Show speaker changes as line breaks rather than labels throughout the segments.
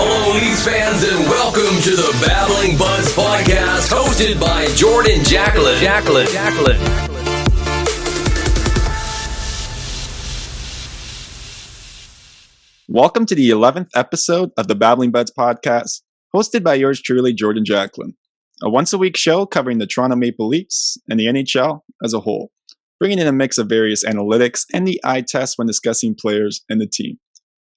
Hello, Leafs fans, and welcome to the Babbling Buds Podcast, hosted by Jordan Jacklin.
Welcome to the 11th episode of the Babbling Buds Podcast, hosted by yours truly, Jordan Jacklin. A once-a-week show covering the Toronto Maple Leafs and the NHL as a whole, bringing in a mix of various analytics and the eye test when discussing players and the team.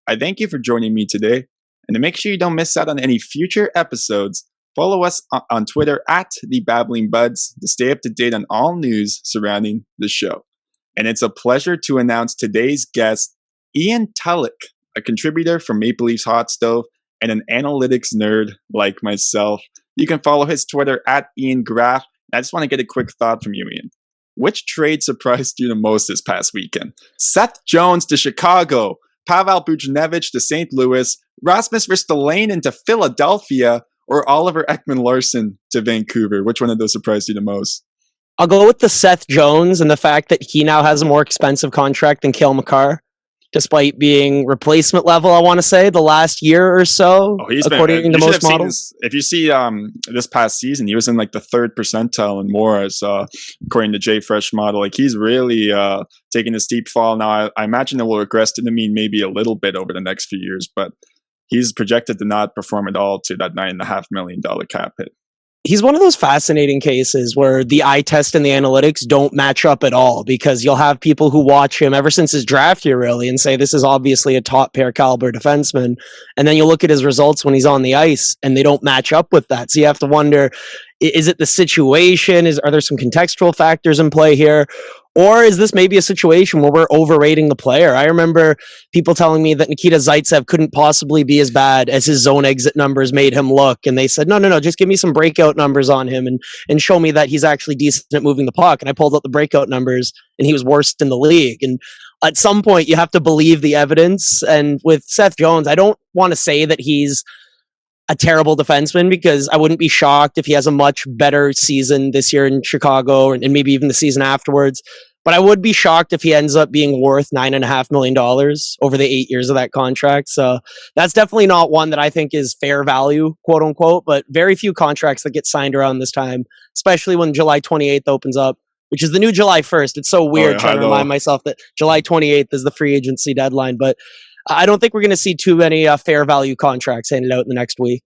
I thank you for joining me today. And to make sure you don't miss out on any future episodes, follow us on Twitter at the Babbling Buds to stay up to date on all news surrounding the show. And it's a pleasure to announce today's guest, Ian Tulloch, a contributor from Maple Leafs Hotstove and an analytics nerd like myself. You can follow his Twitter at Ian Graff. I just want to get a quick thought from you, Ian. Which trade surprised you the most this past weekend? Seth Jones to Chicago, Pavel Buchnevich to St. Louis, Rasmus Ristolainen to Philadelphia, or Oliver Ekman-Larsson to Vancouver? Which one of those surprised you the most?
I'll go with the Seth Jones and the fact that he now has a more expensive contract than Cale Makar, despite being replacement level, I want to say, the last year or so, according to most models.
If you see this past season, he was in like the third percentile and more, as according to JFresh model. Like, he's really taking a steep fall. Now, I imagine it will regress to the mean maybe a little bit over the next few years, but he's projected to not perform at all to that $9.5 million cap hit.
He's one of those fascinating cases where the eye test and the analytics don't match up at all, because you'll have people who watch him ever since his draft year, really, and say this is obviously a top pair caliber defenseman. And then you look at his results when he's on the ice and they don't match up with that. So you have to wonder, is it the situation? Are there some contextual factors in play here? Or is this maybe a situation where we're overrating the player? I remember people telling me that Nikita Zaitsev couldn't possibly be as bad as his zone exit numbers made him look. And they said, no, just give me some breakout numbers on him and show me that he's actually decent at moving the puck. And I pulled out the breakout numbers and he was worst in the league. And at some point you have to believe the evidence. And with Seth Jones, I don't want to say that he's a terrible defenseman, because I wouldn't be shocked if he has a much better season this year in Chicago and maybe even the season afterwards. But I would be shocked if he ends up being worth $9.5 million over the 8 years of that contract. So that's definitely not one that I think is fair value, quote unquote, but very few contracts that get signed around this time, especially when July 28th opens up, which is the new July 1st. It's so weird trying to remind myself that July 28th is the free agency deadline, but I don't think we're going to see too many fair value contracts handed out in the next week.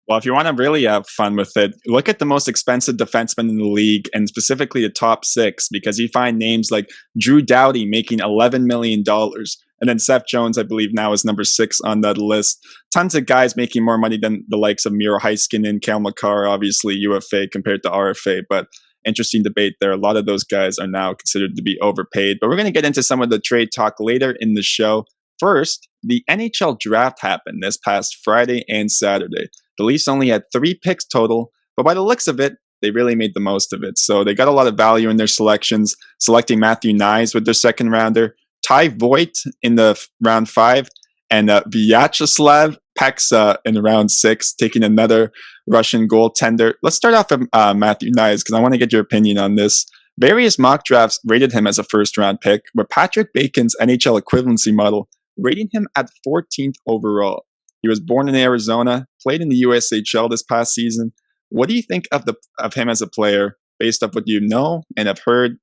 Well, if you want to really have fun with it, look at the most expensive defensemen in the league, and specifically the top six, because you find names like Drew Doughty making $11 million. And then Seth Jones, I believe, now is number 6 on that list. Tons of guys making more money than the likes of Miro Heiskanen, Cale Makar, obviously UFA compared to RFA. But interesting debate there. A lot of those guys are now considered to be overpaid. But we're going to get into some of the trade talk later in the show. First, the NHL draft happened this past Friday and Saturday. The Leafs only had 3 picks total, but by the looks of it, they really made the most of it. So they got a lot of value in their selections, selecting Matthew Knies with their second rounder, Ty Voigt in the round 5, and Vyacheslav Peksa in round 6, taking another Russian goaltender. Let's start off with Matthew Knies, because I want to get your opinion on this. Various mock drafts rated him as a first-round pick, but Patrick Bacon's NHL equivalency model rating him at 14th overall. He was born in Arizona, played in the USHL this past season. What do you think of him as a player, based off what you know and have heard,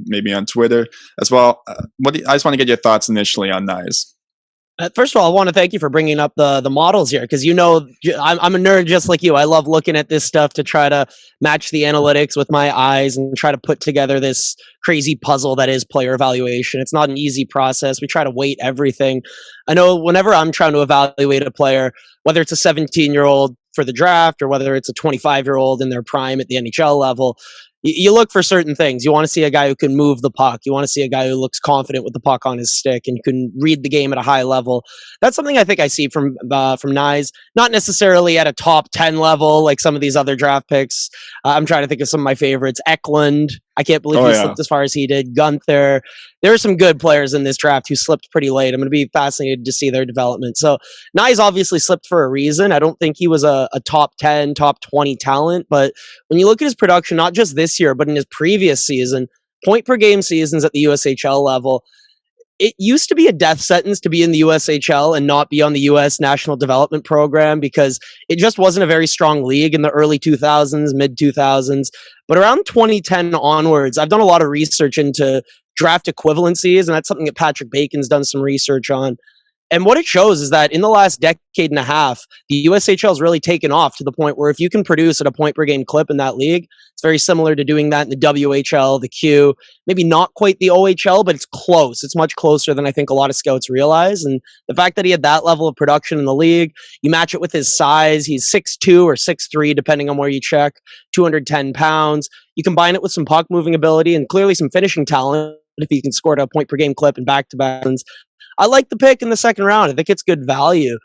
maybe on Twitter as well? I just want to get your thoughts initially on Knies.
First of all, I want to thank you for bringing up the models here, because I'm a nerd just like you. I love looking at this stuff to try to match the analytics with my eyes and try to put together this crazy puzzle that is player evaluation. It's not an easy process. We try to weight everything. I know whenever I'm trying to evaluate a player, whether it's a 17-year-old for the draft or whether it's a 25-year-old in their prime at the NHL level, you look for certain things. You want to see a guy who can move the puck. You want to see a guy who looks confident with the puck on his stick and can read the game at a high level. That's something I think I see from Knies. Not necessarily at a top 10 level like some of these other draft picks. I'm trying to think of some of my favorites. Eklund. I can't believe he slipped as far as he did. Gunther. There are some good players in this draft who slipped pretty late. I'm going to be fascinated to see their development. So Knies obviously slipped for a reason. I don't think he was a top 10, top 20 talent. But when you look at his production, not just this year, but in his previous season, point per game seasons at the USHL level, it used to be a death sentence to be in the USHL and not be on the US National Development Program because it just wasn't a very strong league in the early 2000s, mid 2000s. But around 2010 onwards, I've done a lot of research into draft equivalencies, and that's something that Patrick Bacon's done some research on. And what it shows is that in the last decade and a half, the USHL has really taken off to the point where if you can produce at a point per game clip in that league, it's very similar to doing that in the WHL, the Q, maybe not quite the OHL, but it's close. It's much closer than I think a lot of scouts realize. And the fact that he had that level of production in the league, you match it with his size, he's 6'2" or 6'3", depending on where you check, 210 pounds. You combine it with some puck moving ability and clearly some finishing talent if he can score at a point per game clip and back-to-back. I like the pick in the second round. I think it's good value.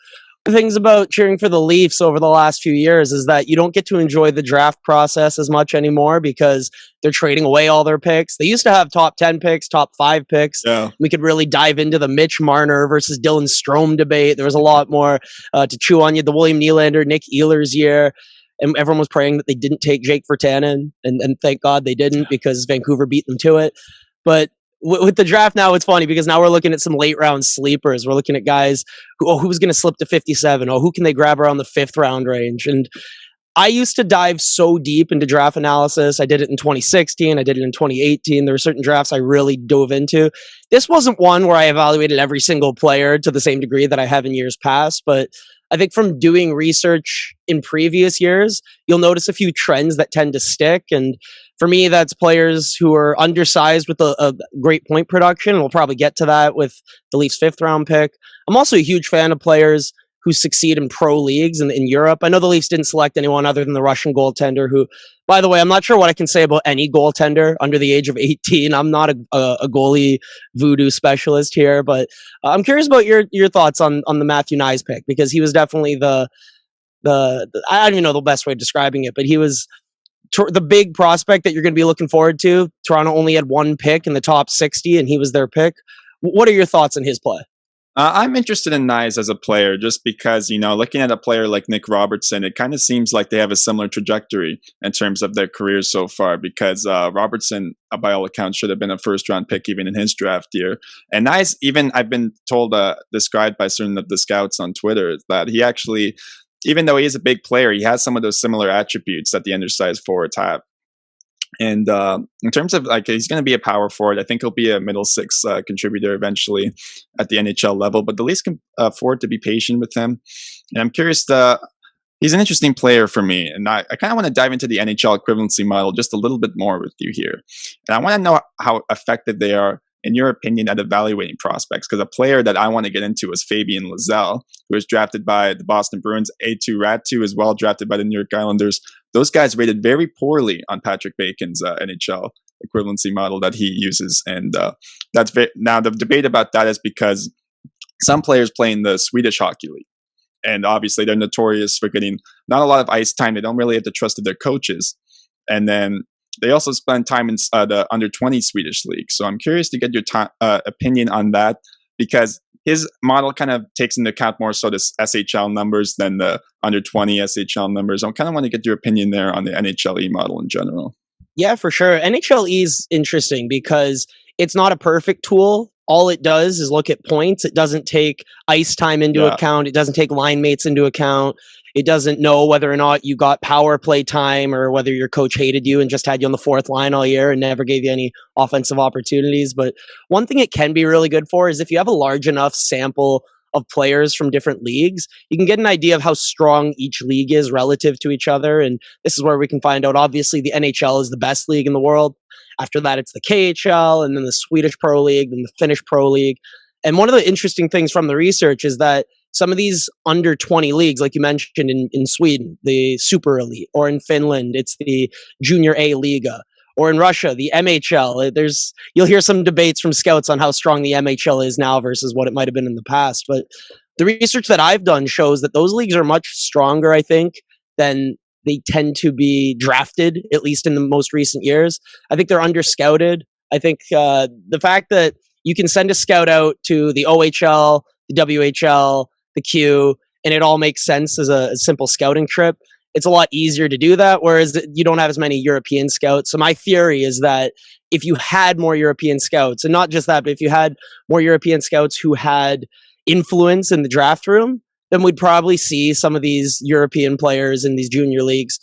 The things about cheering for the Leafs over the last few years is that you don't get to enjoy the draft process as much anymore because they're trading away all their picks. They used to have top 10 picks, top 5 picks. Yeah. We could really dive into the Mitch Marner versus Dylan Strome debate. There was a lot more to chew on. You had the William Nylander, Nick Ehlers year. And everyone was praying that they didn't take Jake Virtanen. And thank God they didn't because Vancouver beat them to it. But with the draft now, it's funny because now we're looking at some late round sleepers. We're looking at guys who's going to slip to 57. Who can they grab around the 5th round range? And I used to dive so deep into draft analysis. I did it in 2016. I did it in 2018. There were certain drafts I really dove into. This wasn't one where I evaluated every single player to the same degree that I have in years past, but I think from doing research in previous years, you'll notice a few trends that tend to stick. And for me, that's players who are undersized with a great point production. We'll probably get to that with the Leafs' 5th round pick. I'm also a huge fan of players who succeed in pro leagues in Europe. I know the Leafs didn't select anyone other than the Russian goaltender who, by the way, I'm not sure what I can say about any goaltender under the age of 18. I'm not a goalie voodoo specialist here, but I'm curious about your thoughts on the Matthew Nyes pick because he was definitely the I don't even know the best way of describing it, but he was the big prospect that you're going to be looking forward to. Toronto only had one pick in the top 60, and he was their pick. What are your thoughts on his play?
I'm interested in Nyes as a player just because, looking at a player like Nick Robertson, it kind of seems like they have a similar trajectory in terms of their careers so far because Robertson, by all accounts, should have been a first-round pick even in his draft year. And Nyes, even I've been told, described by certain of the scouts on Twitter, that he actually, even though he is a big player, he has some of those similar attributes that the undersized forwards have. And in terms of he's going to be a power forward. I think he'll be a middle six contributor eventually at the NHL level. But the Leafs can afford to be patient with him. And I'm curious. He's an interesting player for me, and I kind of want to dive into the NHL equivalency model just a little bit more with you here. And I want to know how effective they are, in your opinion, at evaluating prospects. Because a player that I want to get into is Fabian Lysell, who was drafted by the Boston Bruins, A2 Rat2 as well, drafted by the New York Islanders. Those guys rated very poorly on Patrick Bacon's NHL equivalency model that he uses. And now the debate about that is because some players play in the Swedish Hockey League. And obviously they're notorious for getting not a lot of ice time. They don't really have the trust of their coaches. And then they also spend time in the under-20 Swedish league. So I'm curious to get your opinion on that because his model kind of takes into account more so the SHL numbers than the under-20 SHL numbers. I kind of want to get your opinion there on the NHLE model in general.
Yeah, for sure. NHLE is interesting because it's not a perfect tool. All it does is look at points. It doesn't take ice time into account. It doesn't take line mates into account. It doesn't know whether or not you got power play time or whether your coach hated you and just had you on the 4th line all year and never gave you any offensive opportunities. But one thing it can be really good for is if you have a large enough sample of players from different leagues, you can get an idea of how strong each league is relative to each other. And this is where we can find out, obviously, the NHL is the best league in the world. After that, it's the KHL, and then the Swedish Pro League, then the Finnish Pro League. And one of the interesting things from the research is that some of these under 20 leagues, like you mentioned in Sweden, the Super Elite, or in Finland, it's the Junior A Liga, or in Russia, the MHL. You'll hear some debates from scouts on how strong the MHL is now versus what it might have been in the past. But the research that I've done shows that those leagues are much stronger, I think, than they tend to be drafted, at least in the most recent years. I think they're under-scouted. I think the fact that you can send a scout out to the OHL, the WHL, the Q, and it all makes sense as a simple scouting trip. it's a lot easier to do that, whereas you don't have as many European scouts. So my theory is that if you had more European scouts, and not just that, but if you had more European scouts who had influence in the draft room, then we'd probably see some of these European players in these junior leagues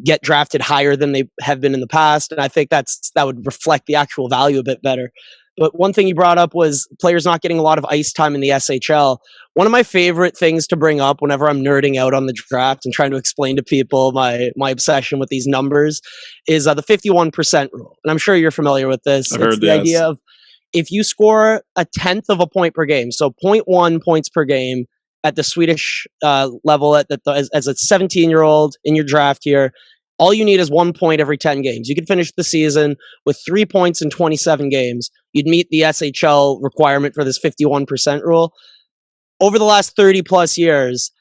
get drafted higher than they have been in the past. And I think that would reflect the actual value a bit better. But one thing you brought up was players not getting a lot of ice time in the SHL. One of my favorite things to bring up whenever I'm nerding out on the draft and trying to explain to people my obsession with these numbers is the 51% rule. And I'm sure you're familiar with this. It's the idea of if you score a tenth of a point per game, so 0.1 points per game at the Swedish level as a 17-year-old in your draft year, all you need is 1 point every 10 games. You could finish the season with 3 points in 27 games. You'd meet the SHL requirement for this 51% rule. Over the last 30 plus years,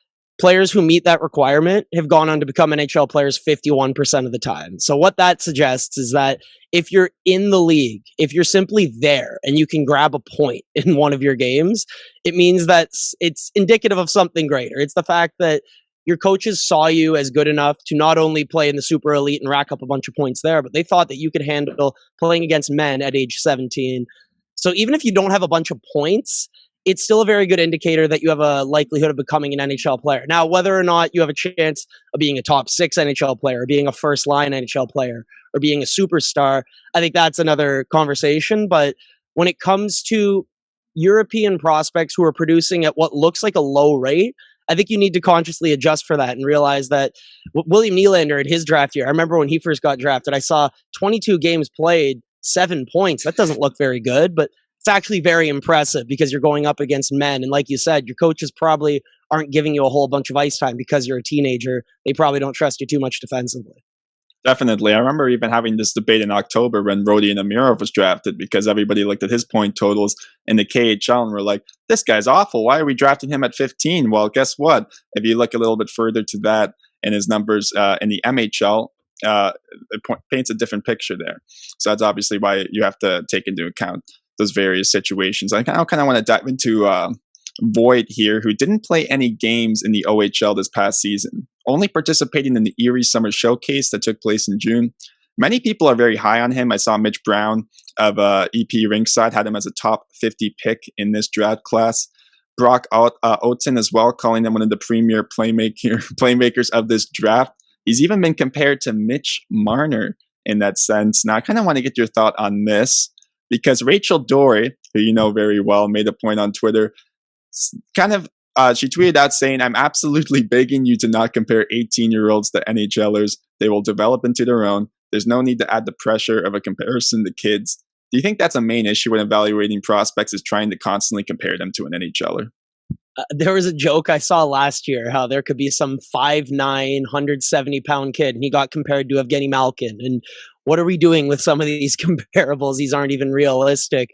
players who meet that requirement have gone on to become NHL players 51% of the time. So what that suggests is that if you're in the league, if you're simply there and you can grab a point in one of your games, it means that it's indicative of something greater. It's the fact that your coaches saw you as good enough to not only play in the super elite and rack up a bunch of points there, but they thought that you could handle playing against men at age 17. So even if you don't have a bunch of points, it's still a very good indicator that you have a likelihood of becoming an NHL player. Now, whether or not you have a chance of being a top 6 NHL player, or being a first line NHL player, or being a superstar, I think that's another conversation. But when it comes to European prospects who are producing at what looks like a low rate, I think you need to consciously adjust for that and realize that William Nylander in his draft year, I remember when he first got drafted, I saw 22 games played, 7 points. That doesn't look very good, but it's actually very impressive because you're going up against men. And like you said, your coaches probably aren't giving you a whole bunch of ice time because you're a teenager. They probably don't trust you too much defensively.
Definitely. I remember even having this debate in October when Rodion Amirov was drafted because everybody looked at his point totals in the KHL and were like, this guy's awful. Why are we drafting him at 15? Well, guess what? If you look a little bit further to that and his numbers in the MHL, it paints a different picture there. So that's obviously why you have to take into account those various situations. I kind of want to dive into Voigt here, who didn't play any games in the OHL this past season, only participating in the Erie Summer Showcase that took place in June. Many people are very high on him. I saw Mitch Brown of EP Rinkside had him as a top 50 pick in this draft class. Brock Oten as well, calling him one of the premier playmakers of this draft. He's even been compared to Mitch Marner in that sense. Now, I kind of want to get your thought on this because Rachel Dory, who you know very well, made a point on Twitter, she tweeted out saying, I'm absolutely begging you to not compare 18-year-olds to NHLers. They will develop into their own. There's no need to add the pressure of a comparison to kids. Do you think that's a main issue when evaluating prospects, is trying to constantly compare them to an NHLer?
There was a joke I saw last year, how there could be some 5'9", 170-pound kid, and he got compared to Evgeny Malkin. And what are we doing with some of these comparables? These aren't even realistic.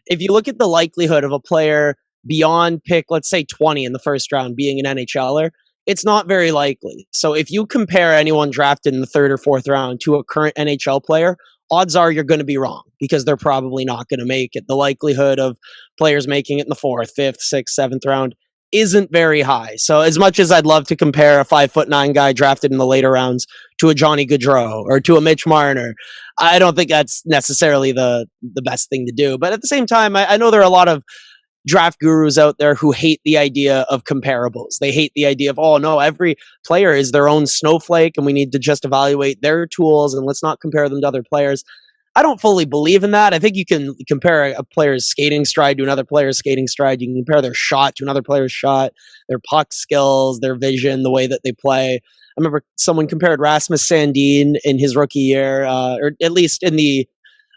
If you look at the likelihood of a player beyond pick, let's say 20 in the first round, being an NHLer, it's not very likely. So if you compare anyone drafted in the third or fourth round to a current NHL player, odds are you're going to be wrong because they're probably not going to make it. The likelihood of players making it in the fourth, fifth, sixth, seventh round isn't very high. So as much as I'd love to compare a 5'9" guy drafted in the later rounds to a Johnny Gaudreau or to a Mitch Marner, I don't think that's necessarily the best thing to do. But at the same time, I know there are a lot of draft gurus out there who hate the idea of comparables. They hate the idea of, oh no, every player is their own snowflake and we need to just evaluate their tools and let's not compare them to other players. I don't fully believe in that. I think you can compare a player's skating stride to another player's skating stride. You can compare their shot to another player's shot, their puck skills, their vision, the way that they play. I remember someone compared Rasmus Sandin in his rookie year, or at least in the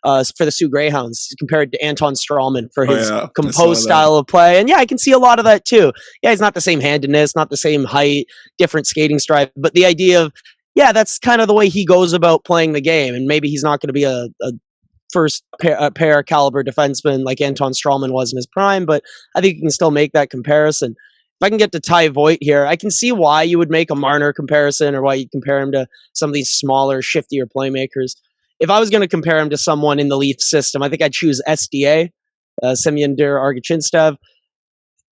for the Sioux Greyhounds, compared to Anton Strawman for his composed style of play. And yeah, I can see a lot of that too. Yeah, he's not the same handedness, not the same height, different skating stride, but the idea of, yeah, that's kind of the way he goes about playing the game. And maybe he's not going to be a first pair caliber defenseman like Anton Strawman was in his prime, but I think you can still make that comparison. If I can get to Ty Voigt here, I can see why you would make a Marner comparison or why you compare him to some of these smaller, shiftier playmakers. If I was going to compare him to someone in the Leafs system, I think I'd choose SDA, Semyon Argachinstev.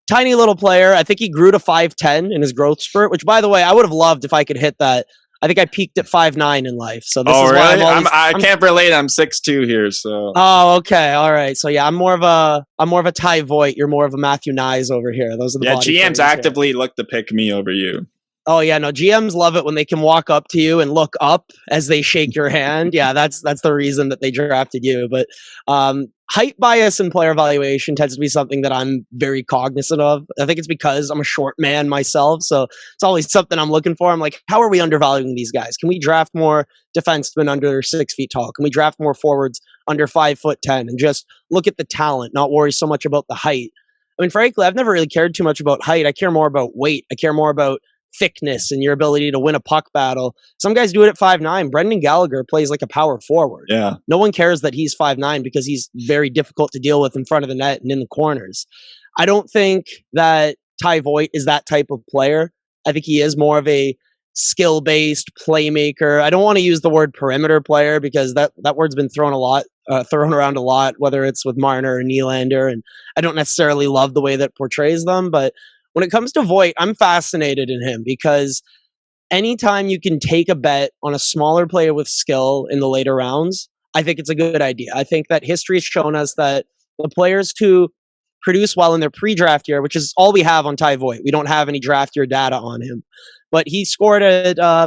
tiny little player. I think he grew to 5'10" in his growth spurt, which, by the way, I would have loved if I could hit that. I think I peaked at 5'9" in life. So this is
really?
why
I can't relate. I'm 6'2" here, so.
Oh, okay. All right. So yeah, I'm more of a Ty Voigt. You're more of a Matthew Nyes over here. Those are the
GMs actively look to pick me over you.
Oh yeah, no, GMs love it when they can walk up to you and look up as they shake your hand. Yeah, that's the reason that they drafted you. But height bias in player evaluation tends to be something that I'm very cognizant of. I think it's because I'm a short man myself, so it's always something I'm looking for. I'm like, how are we undervaluing these guys? Can we draft more defensemen under 6 feet tall? Can we draft more forwards under 5'10" and just look at the talent, not worry so much about the height? I mean, frankly, I've never really cared too much about height. I care more about weight. I care more about thickness and your ability to win a puck battle. Some guys do it at 5'9". Brendan Gallagher plays like a power forward.
Yeah.
No one cares that he's 5'9" because he's very difficult to deal with in front of the net and in the corners. I don't think that Ty Voigt is that type of player. I think he is more of a skill-based playmaker. I don't want to use the word perimeter player because that word's been thrown around a lot, whether it's with Marner or Nylander, and I don't necessarily love the way that portrays them, but when it comes to Voigt, I'm fascinated in him because anytime you can take a bet on a smaller player with skill in the later rounds, I think it's a good idea. I think that history has shown us that the players who produce well in their pre-draft year, which is all we have on Ty Voigt, we don't have any draft year data on him, but he scored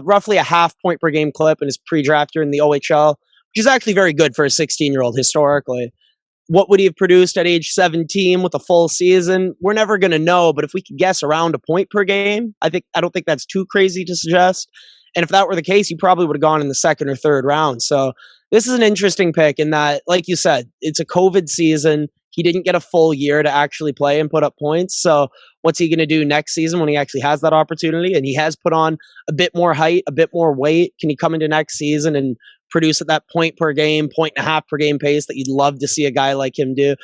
roughly a half point per game clip in his pre-draft year in the OHL, which is actually very good for a 16-year-old historically. What would he have produced at age 17 with a full season? We're never going to know, but if we could guess around a point per game, I don't think that's too crazy to suggest. And if that were the case, he probably would have gone in the second or third round. So this is an interesting pick in that, like you said, it's a COVID season. He didn't get a full year to actually play and put up points. So what's he going to do next season when he actually has that opportunity? And he has put on a bit more height, a bit more weight. Can he come into next season and produce at that point per game, 1.5 per game pace that you'd love to see a guy like him do?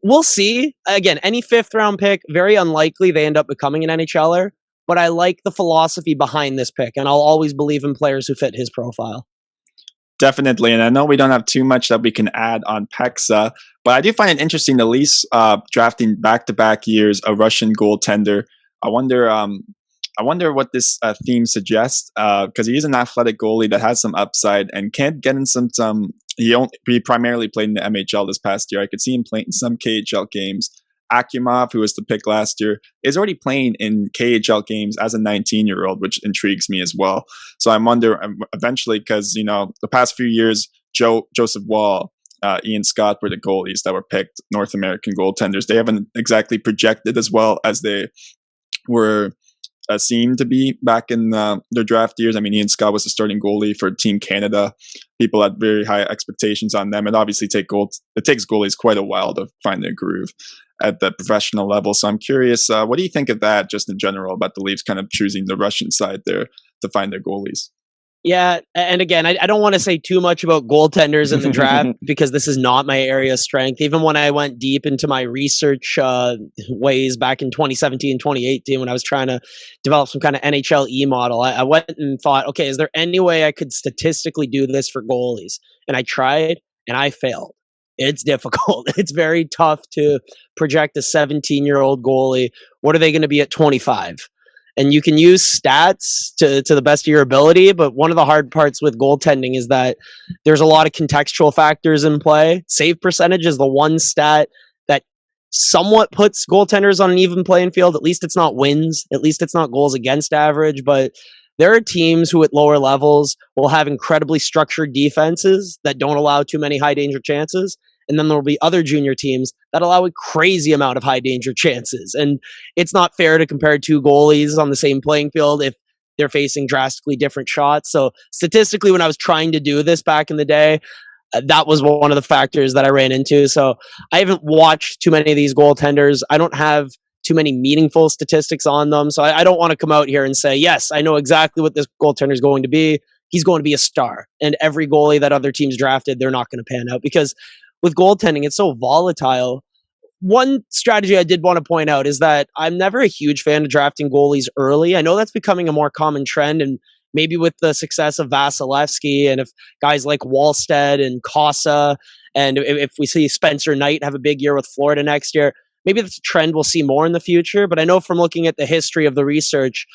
We'll see. Again, any fifth round pick, very unlikely they end up becoming an NHLer, but I like the philosophy behind this pick, and I'll always believe in players who fit his profile.
Definitely, and I know we don't have too much that we can add on Pexa, but I do find it interesting the Leafs drafting back-to-back years a Russian goaltender. I wonder what this theme suggests, because he is an athletic goalie that has some upside and can get in some. He primarily played in the MHL this past year. I could see him playing in some KHL games. Akimov, who was the pick last year, is already playing in KHL games as a 19-year-old, which intrigues me as well. So I wonder eventually, because the past few years, Joseph Wall, Ian Scott were the goalies that were picked, North American goaltenders. They haven't exactly projected as well as they were seemed to be back in their draft years. I mean, Ian Scott was the starting goalie for Team Canada. People had very high expectations on them. And obviously it takes goalies quite a while to find their groove at the professional level. So I'm curious, what do you think of that just in general about the Leafs kind of choosing the Russian side there to find their goalies?
Yeah, and again, I don't want to say too much about goaltenders in the draft because this is not my area of strength. Even when I went deep into my research ways back in 2017, 2018, when I was trying to develop some kind of NHL model, I went and thought, okay, is there any way I could statistically do this for goalies? And I tried, and I failed. It's difficult. It's very tough to project a 17-year-old goalie. What are they going to be at 25? And you can use stats to the best of your ability, but one of the hard parts with goaltending is that there's a lot of contextual factors in play. Save percentage is the one stat that somewhat puts goaltenders on an even playing field. At least it's not wins. At least it's not goals against average. But there are teams who at lower levels will have incredibly structured defenses that don't allow too many high danger chances. And then there will be other junior teams that allow a crazy amount of high danger chances. And it's not fair to compare two goalies on the same playing field if they're facing drastically different shots. So statistically, when I was trying to do this back in the day, that was one of the factors that I ran into. So I haven't watched too many of these goaltenders. I don't have too many meaningful statistics on them. So I don't want to come out here and say, yes, I know exactly what this goaltender is going to be. He's going to be a star. And every goalie that other teams drafted, they're not going to pan out because with goaltending, it's so volatile. One strategy I did want to point out is that I'm never a huge fan of drafting goalies early. I know that's becoming a more common trend, and maybe with the success of Vasilevsky and if guys like Wallstead and Casa, and if we see Spencer Knight have a big year with Florida next year, maybe that's a trend we'll see more in the future. But I know from looking at the history of the research,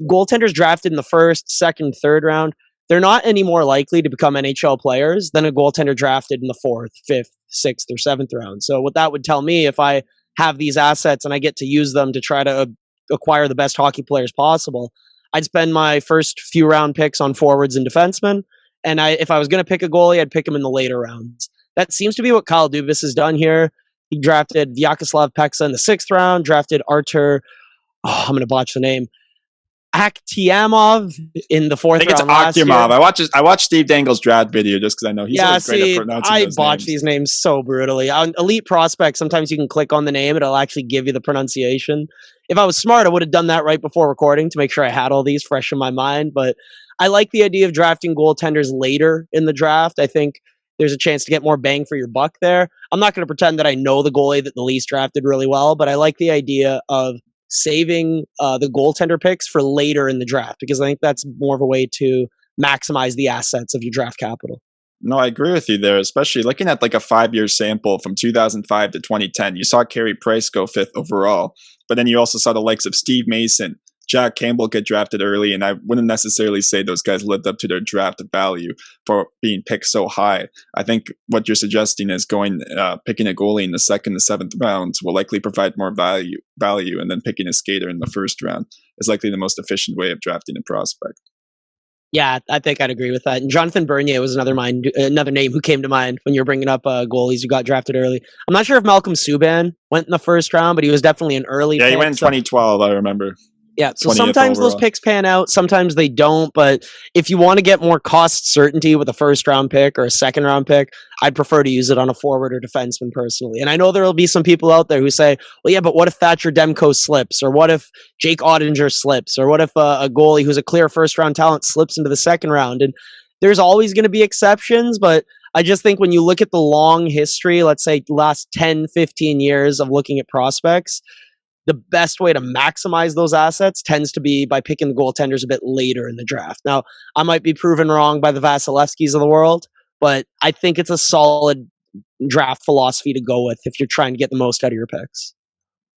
goaltenders drafted in the first, second, third round, they're not any more likely to become NHL players than a goaltender drafted in the fourth, fifth, sixth, or seventh round. So what that would tell me, if I have these assets and I get to use them to try to acquire the best hockey players possible, I'd spend my first few round picks on forwards and defensemen. And if I was going to pick a goalie, I'd pick him in the later rounds. That seems to be what Kyle Dubas has done here. He drafted Vyacheslav Peksa in the 6th round, drafted Artur, I'm going to botch the name, Akhtiamov in the 4th round.
I think it's Akhtiamov. I watched Steve Dangle's draft video just because I know he's always great at pronouncing those names. I botch
these names so brutally. On Elite Prospect, sometimes you can click on the name, it'll actually give you the pronunciation. If I was smart, I would have done that right before recording to make sure I had all these fresh in my mind. But I like the idea of drafting goaltenders later in the draft. I think there's a chance to get more bang for your buck there. I'm not going to pretend that I know the goalie that the Leafs drafted really well, but I like the idea of saving the goaltender picks for later in the draft, because I think that's more of a way to maximize the assets of your draft capital.
No, I agree with you there, especially looking at like a 5-year sample from 2005 to 2010. You saw Carey Price go 5th overall, but then you also saw the likes of Steve Mason, Jack Campbell get drafted early, and I wouldn't necessarily say those guys lived up to their draft value for being picked so high. I think what you're suggesting is picking a goalie in the 2nd to 7th rounds will likely provide more value, and then picking a skater in the 1st round is likely the most efficient way of drafting a prospect.
Yeah, I think I'd agree with that. And Jonathan Bernier was another name who came to mind when you're bringing up goalies who got drafted early. I'm not sure if Malcolm Subban went in the 1st round, but he was definitely an early pick.
He went in 2012, I remember.
Yeah, so sometimes those picks pan out, sometimes they don't, but if you want to get more cost certainty with a 1st round pick or a 2nd round pick, I'd prefer to use it on a forward or defenseman personally. And I know there will be some people out there who say, well, yeah, but what if Thatcher Demko slips? Or what if Jake Ottinger slips? Or what if a goalie who's a clear 1st round talent slips into the 2nd round? And there's always going to be exceptions, but I just think when you look at the long history, let's say last 10, 15 years of looking at prospects, the best way to maximize those assets tends to be by picking the goaltenders a bit later in the draft. Now, I might be proven wrong by the Vasilevskis of the world, but I think it's a solid draft philosophy to go with if you're trying to get the most out of your picks.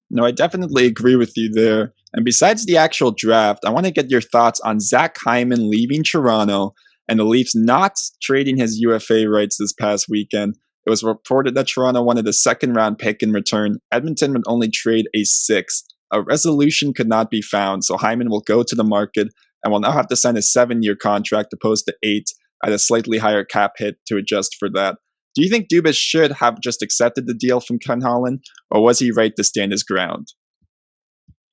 No, I definitely agree with you there. And besides the actual draft, I want to get your thoughts on Zach Hyman leaving Toronto and the Leafs not trading his UFA rights this past weekend. It was reported that Toronto wanted a 2nd round pick in return. Edmonton would only trade a 6th. A resolution could not be found, so Hyman will go to the market and will now have to sign a 7-year contract opposed to 8 at a slightly higher cap hit to adjust for that. Do you think Dubas should have just accepted the deal from Ken Holland, or was he right to stand his ground?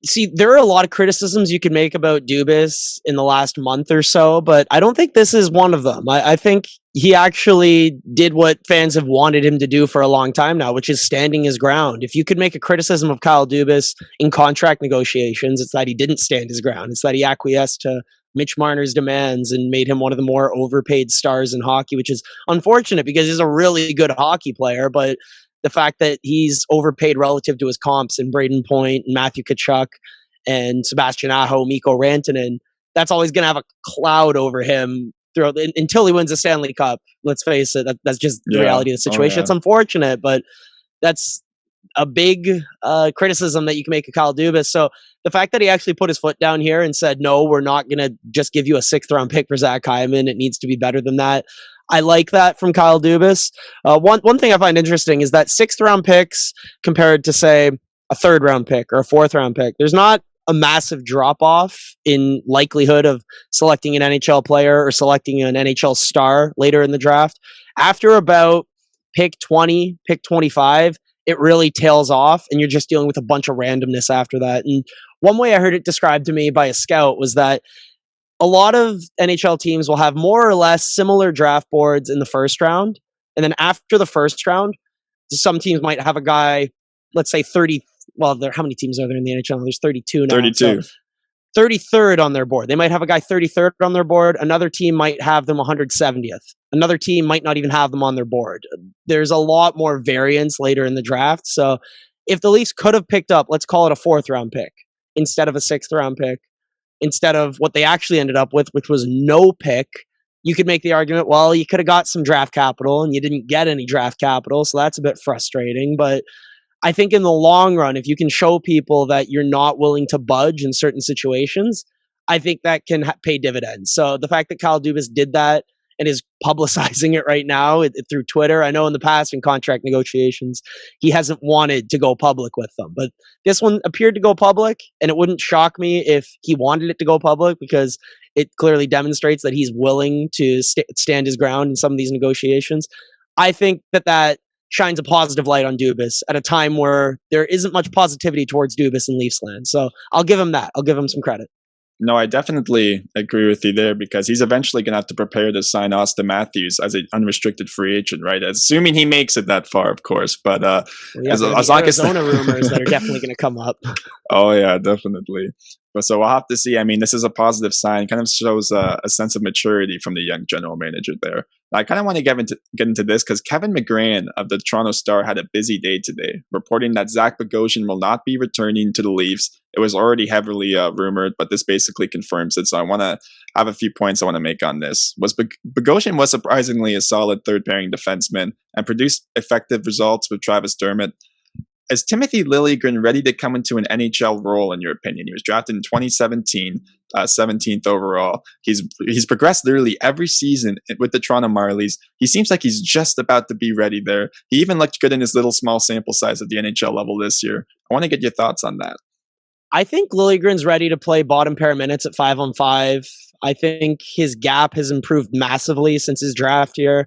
See, there are a lot of criticisms you can make about Dubas in the last month or so, but I don't think this is one of them. I think he actually did what fans have wanted him to do for a long time now, which is standing his ground. If you could make a criticism of Kyle Dubas in contract negotiations, it's that he didn't stand his ground. It's that he acquiesced to Mitch Marner's demands and made him one of the more overpaid stars in hockey, which is unfortunate because he's a really good hockey player, but the fact that he's overpaid relative to his comps in Braden Point and Matthew Tkachuk and Sebastian Aho, Mikko Rantanen, that's always going to have a cloud over him until he wins a Stanley Cup. Let's face it, that's just the reality of the situation. It's unfortunate, but that's a big criticism that you can make of Kyle Dubas. So the fact that he actually put his foot down here and said, no, we're not going to just give you a 6th round pick for Zach Hyman. It needs to be better than that. I like that from Kyle Dubas. One thing I find interesting is that 6th round picks compared to, say, a 3rd round pick or a 4th round pick, there's not a massive drop off in likelihood of selecting an NHL player or selecting an NHL star later in the draft. After about pick 20, pick 25, it really tails off and you're just dealing with a bunch of randomness after that. And one way I heard it described to me by a scout was that a lot of NHL teams will have more or less similar draft boards in the 1st round. And then after the 1st round, some teams might have a guy, let's say 30. Well, how many teams are there in the NHL? There's 32 now.
32.
So 33rd on their board. They might have a guy 33rd on their board. Another team might have them 170th. Another team might not even have them on their board. There's a lot more variance later in the draft. So if the Leafs could have picked up, let's call it a 4th round pick instead of a 6th round pick, instead of what they actually ended up with, which was no pick, you could make the argument, well, you could have got some draft capital and you didn't get any draft capital. So that's a bit frustrating. But I think in the long run, if you can show people that you're not willing to budge in certain situations, I think that can pay dividends. So the fact that Kyle Dubas did that and is publicizing it right now through Twitter. I know in the past in contract negotiations, he hasn't wanted to go public with them, but this one appeared to go public, and it wouldn't shock me if he wanted it to go public because it clearly demonstrates that he's willing to stand his ground in some of these negotiations. I think that shines a positive light on Dubas at a time where there isn't much positivity towards Dubas in Leafs land. So I'll give him that. I'll give him some credit.
No, I definitely agree with you there because he's eventually going to have to prepare to sign Austin Matthews as an unrestricted free agent, right? Assuming he makes it that far, of course. But as long as
Arizona rumors that are definitely going to come up.
Oh yeah, definitely. But so we'll have to see. I mean, this is a positive sign. Kind of shows a sense of maturity from the young general manager there. I kind of want to get into this because Kevin McGran of the Toronto Star had a busy day today, reporting that Zach Bogosian will not be returning to the Leafs. It was already heavily rumored, but this basically confirms it. So I want to have a few points I want to make on this. Bogosian was surprisingly a solid third-pairing defenseman and produced effective results with Travis Dermott. Is Timothy Liljegren ready to come into an NHL role, in your opinion? He was drafted in 2017, 17th overall. He's progressed literally every season with the Toronto Marlies. He seems like he's just about to be ready there. He even looked good in his little small sample size at the NHL level this year. I want to get your thoughts on that.
I think Liljegren's ready to play bottom pair minutes at 5-on-5. I think his gap has improved massively since his draft year.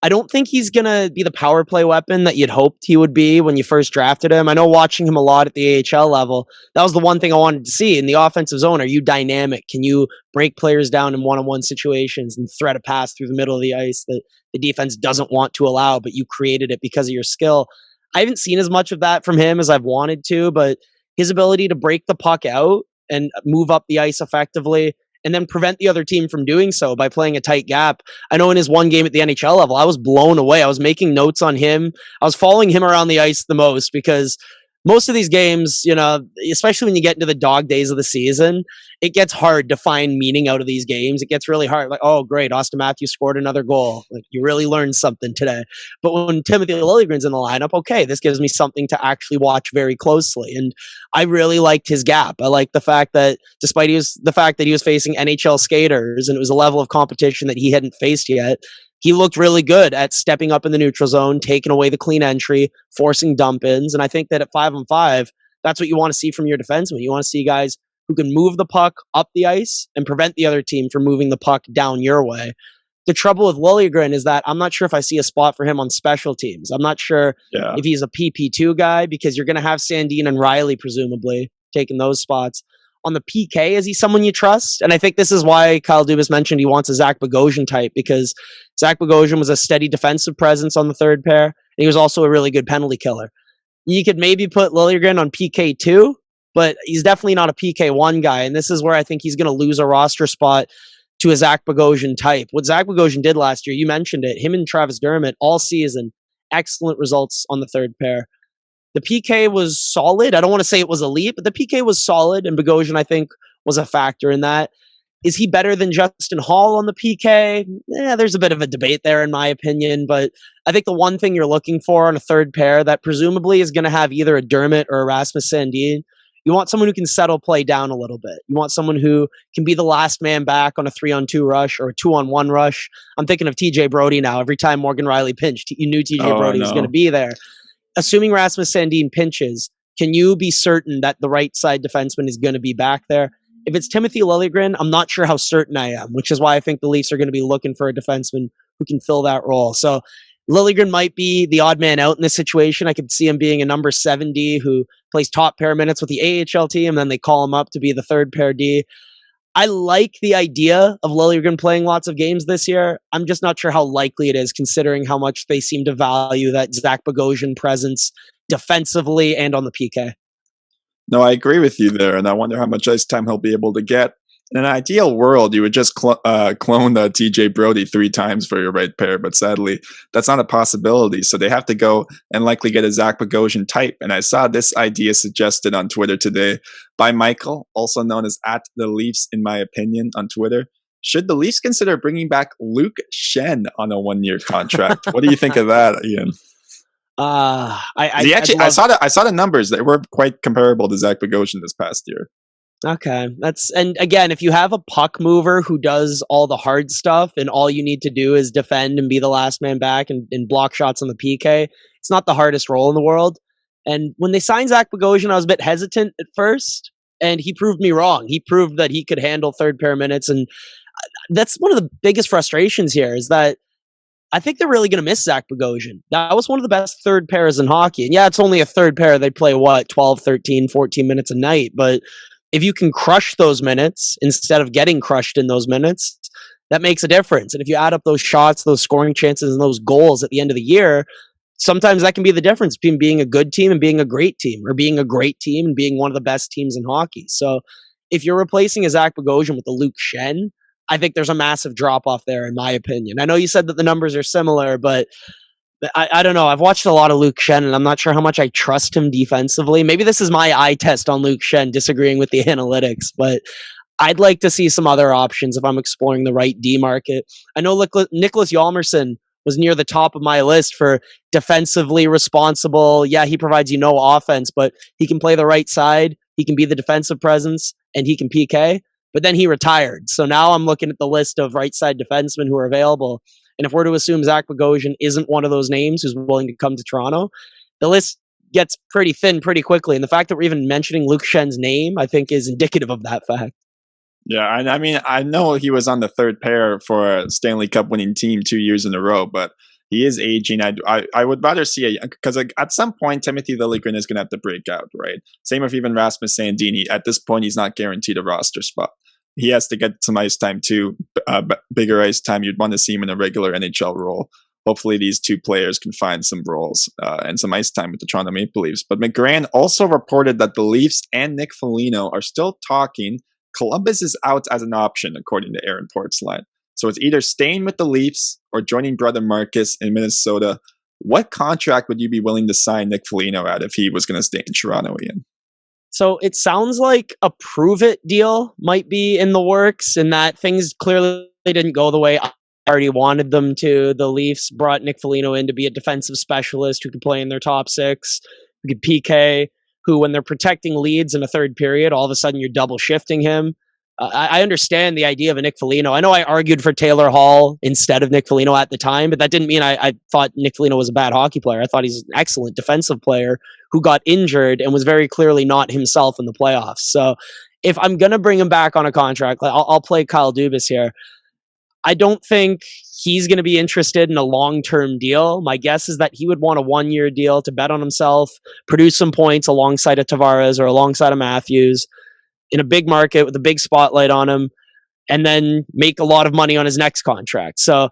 I don't think he's going to be the power play weapon that you'd hoped he would be when you first drafted him. I know watching him a lot at the AHL level, that was the one thing I wanted to see in the offensive zone. Are you dynamic? Can you break players down in one-on-one situations and thread a pass through the middle of the ice that the defense doesn't want to allow, but you created it because of your skill? I haven't seen as much of that from him as I've wanted to, but his ability to break the puck out and move up the ice effectively and then prevent the other team from doing so by playing a tight gap. I know in his one game at the NHL level, I was blown away. I was making notes on him. I was following him around the ice the most because most of these games, you know, especially when you get into the dog days of the season, it gets hard to find meaning out of these games. It gets really hard. Like, oh, great, Austin Matthews scored another goal. Like, you really learned something today. But when Timothy Liljegren's in the lineup, okay, this gives me something to actually watch very closely. And I really liked his gap. I liked the fact that despite the fact that he was facing NHL skaters and it was a level of competition that he hadn't faced yet, he looked really good at stepping up in the neutral zone, taking away the clean entry, forcing dump-ins. And I think that at 5-on-5, that's what you want to see from your defenseman. You want to see guys who can move the puck up the ice and prevent the other team from moving the puck down your way. The trouble with Liljegren is that I'm not sure if I see a spot for him on special teams. I'm not sure if he's a PP2 guy because you're going to have Sandin and Riley presumably taking those spots. On the PK, is he someone you trust? And I think this is why Kyle Dubas mentioned he wants a Zach Bogosian type, because Zach Bogosian was a steady defensive presence on the third pair, and he was also a really good penalty killer. You could maybe put Liljegren on PK 2, but he's definitely not a PK 1 guy, and this is where I think he's going to lose a roster spot to a Zach Bogosian type. What Zach Bogosian did last year, you mentioned it, him and Travis Dermott all season, excellent results on the third pair. The PK was solid. I don't want to say it was elite, but the PK was solid, and Bogosian, I think, was a factor in that. Is he better than Justin Hall on the PK? There's a bit of a debate there, in my opinion, but I think the one thing you're looking for on a third pair that presumably is going to have either a Dermott or a Rasmus Sandin, you want someone who can settle play down a little bit. You want someone who can be the last man back on a 3-on-2 rush or a 2-on-1 rush. I'm thinking of TJ Brody now. Every time Morgan Riley pinched, you knew TJ Brody was going to be there. Assuming Rasmus Sandin pinches, can you be certain that the right side defenseman is going to be back there? If it's Timothy Liljegren, I'm not sure how certain I am, which is why I think the Leafs are going to be looking for a defenseman who can fill that role. So Liljegren might be the odd man out in this situation. I could see him being a number 70 who plays top pair minutes with the AHL team, and then they call him up to be the third pair D. I like the idea of Liljegren playing lots of games this year. I'm just not sure how likely it is, considering how much they seem to value that Zach Bogosian presence defensively and on the PK.
No, I agree with you there, and I wonder how much ice time he'll be able to get. In an ideal world, you would just clone TJ Brody 3 times for your right pair, but sadly, that's not a possibility. So they have to go and likely get a Zach Bogosian type. And I saw this idea suggested on Twitter today by Michael, also known as @TheLeafs, in my opinion, on Twitter. Should the Leafs consider bringing back Luke Shen on a 1-year contract? What do you think of that, Ian? I saw the numbers. They were quite comparable to Zach Bogosian this past year.
Okay, and again, if you have a puck mover who does all the hard stuff and all you need to do is defend and be the last man back and block shots on the PK, it's not the hardest role in the world. And when they signed Zach Bogosian, I was a bit hesitant at first, and he proved me wrong. He proved that he could handle third pair minutes, and that's one of the biggest frustrations here is that I think they're really going to miss Zach Bogosian. That was one of the best third pairs in hockey. And yeah, it's only a third pair. They play 12, 13, 14 minutes a night, but if you can crush those minutes instead of getting crushed in those minutes, that makes a difference. And if you add up those shots, those scoring chances, and those goals at the end of the year, sometimes that can be the difference between being a good team and being a great team, or being a great team and being one of the best teams in hockey. So if you're replacing a Zach Bogosian with a Luke Schenn, I think there's a massive drop off there, in my opinion. I know you said that the numbers are similar, but I don't know. I've watched a lot of Luke Schenn, and I'm not sure how much I trust him defensively. Maybe this is my eye test on Luke Schenn, disagreeing with the analytics, but I'd like to see some other options if I'm exploring the right D market. I know Nicholas Hjalmarsson was near the top of my list for defensively responsible. Yeah, he provides you no offense, but he can play the right side. He can be the defensive presence, and he can PK. But then he retired. So now I'm looking at the list of right side defensemen who are available. And if we're to assume Zach Bogosian isn't one of those names who's willing to come to Toronto, the list gets pretty thin pretty quickly. And the fact that we're even mentioning Luke Schenn's name, I think, is indicative of that fact.
Yeah, I mean, I know he was on the third pair for a Stanley Cup winning team 2 years in a row, but he is aging. I would rather see because at some point Timothy Liljegren is going to have to break out, right? Same with even Rasmus Sandini. At this point, he's not guaranteed a roster spot. He has to get some ice time too, bigger ice time. You'd want to see him in a regular NHL role. Hopefully these two players can find some roles and some ice time with the Toronto Maple Leafs. But McGran also reported that the Leafs and Nick Foligno are still talking. Columbus is out as an option, according to Aaron Portzline. So it's either staying with the Leafs or joining brother Marcus in Minnesota. What contract would you be willing to sign Nick Foligno at if he was going to stay in Toronto, Ian?
So it sounds like a prove-it deal might be in the works, and that things clearly didn't go the way I already wanted them to. The Leafs brought Nick Foligno in to be a defensive specialist who could play in their top six, who could PK, who, when they're protecting leads in a third period, all of a sudden you're double shifting him. I understand the idea of a Nick Foligno. I know I argued for Taylor Hall instead of Nick Foligno at the time, but that didn't mean I thought Nick Foligno was a bad hockey player. I thought he's an excellent defensive player who got injured and was very clearly not himself in the playoffs. So if I'm going to bring him back on a contract, I'll play Kyle Dubas here. I don't think he's going to be interested in a long-term deal. My guess is that he would want a one-year deal to bet on himself, produce some points alongside of Tavares or alongside of Matthews in a big market with a big spotlight on him, and then make a lot of money on his next contract. So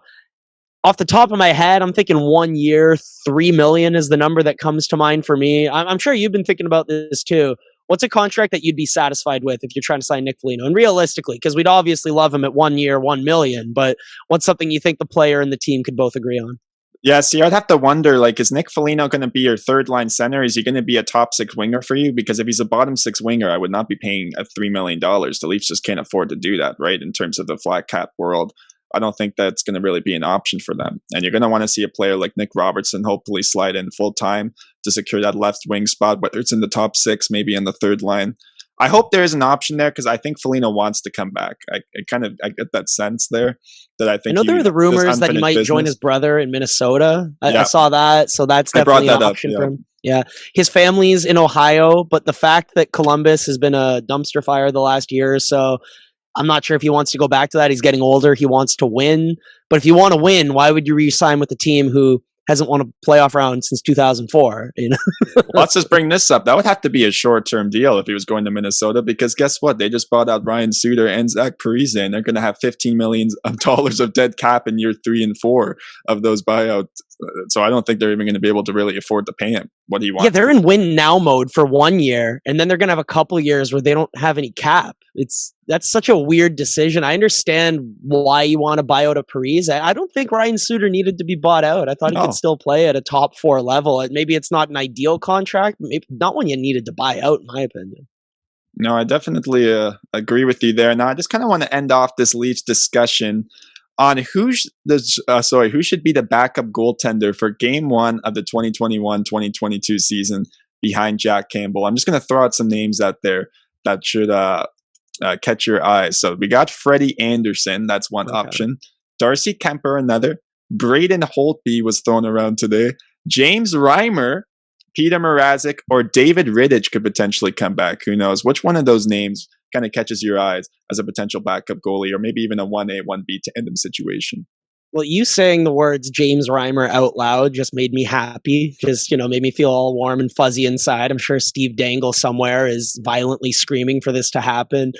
off the top of my head, I'm thinking 1 year, $3 million is the number that comes to mind for me. I'm sure you've been thinking about this too. What's a contract that you'd be satisfied with if you're trying to sign Nick Foligno? And realistically, because we'd obviously love him at 1 year, $1 million, but what's something you think the player and the team could both agree on?
Yeah, see, I'd have to wonder, is Nick Foligno going to be your third-line center? Is he going to be a top six winger for you? Because if he's a bottom six winger, I would not be paying $3 million. The Leafs just can't afford to do that, right? In terms of the flat cap world, I don't think that's going to really be an option for them. And you're going to want to see a player like Nick Robertson hopefully slide in full-time to secure that left wing spot, whether it's in the top six, maybe in the third line. I hope there is an option there because I think Foligno wants to come back. I get that sense there that I think.
I know there are the rumors that he might join his brother in Minnesota. I saw that, so that's definitely an option for him. Yeah, his family's in Ohio, but the fact that Columbus has been a dumpster fire the last year or so, I'm not sure if he wants to go back to that. He's getting older. He wants to win. But if you want to win, why would you re-sign with a team who hasn't won a playoff round since 2004?
Let's just bring this up. That would have to be a short-term deal if he was going to Minnesota, because guess what? They just bought out Ryan Suter and Zach Parise, and they're going to have $15 million of dead cap in year 3 and 4 of those buyouts. So I don't think they're even going to be able to really afford to pay him what he wants.
Yeah, they're in win now mode for 1 year, and then they're going to have a couple years where they don't have any cap. That's such a weird decision. I understand why you want to buy out a Parise. I don't think Ryan Suter needed to be bought out. I thought he could still play at a top 4 level. Maybe it's not an ideal contract, but maybe not one you needed to buy out, in my opinion.
No, I definitely agree with you there. Now, I just kind of want to end off this Leafs discussion on who should be the backup goaltender for Game 1 of the 2021-2022 season behind Jack Campbell. I'm just going to throw out some names out there that should catch your eyes. So we got Freddie Anderson. That's one option. Darcy Kemper, another. Braden Holtby was thrown around today. James Reimer, Peter Mrazek, or David Rittich could potentially come back. Who knows? Which one of those names kind of catches your eyes as a potential backup goalie, or maybe even a 1A, 1B tandem situation?
Well, you saying the words James Reimer out loud just made me happy. Just, made me feel all warm and fuzzy inside. I'm sure Steve Dangle somewhere is violently screaming for this to happen.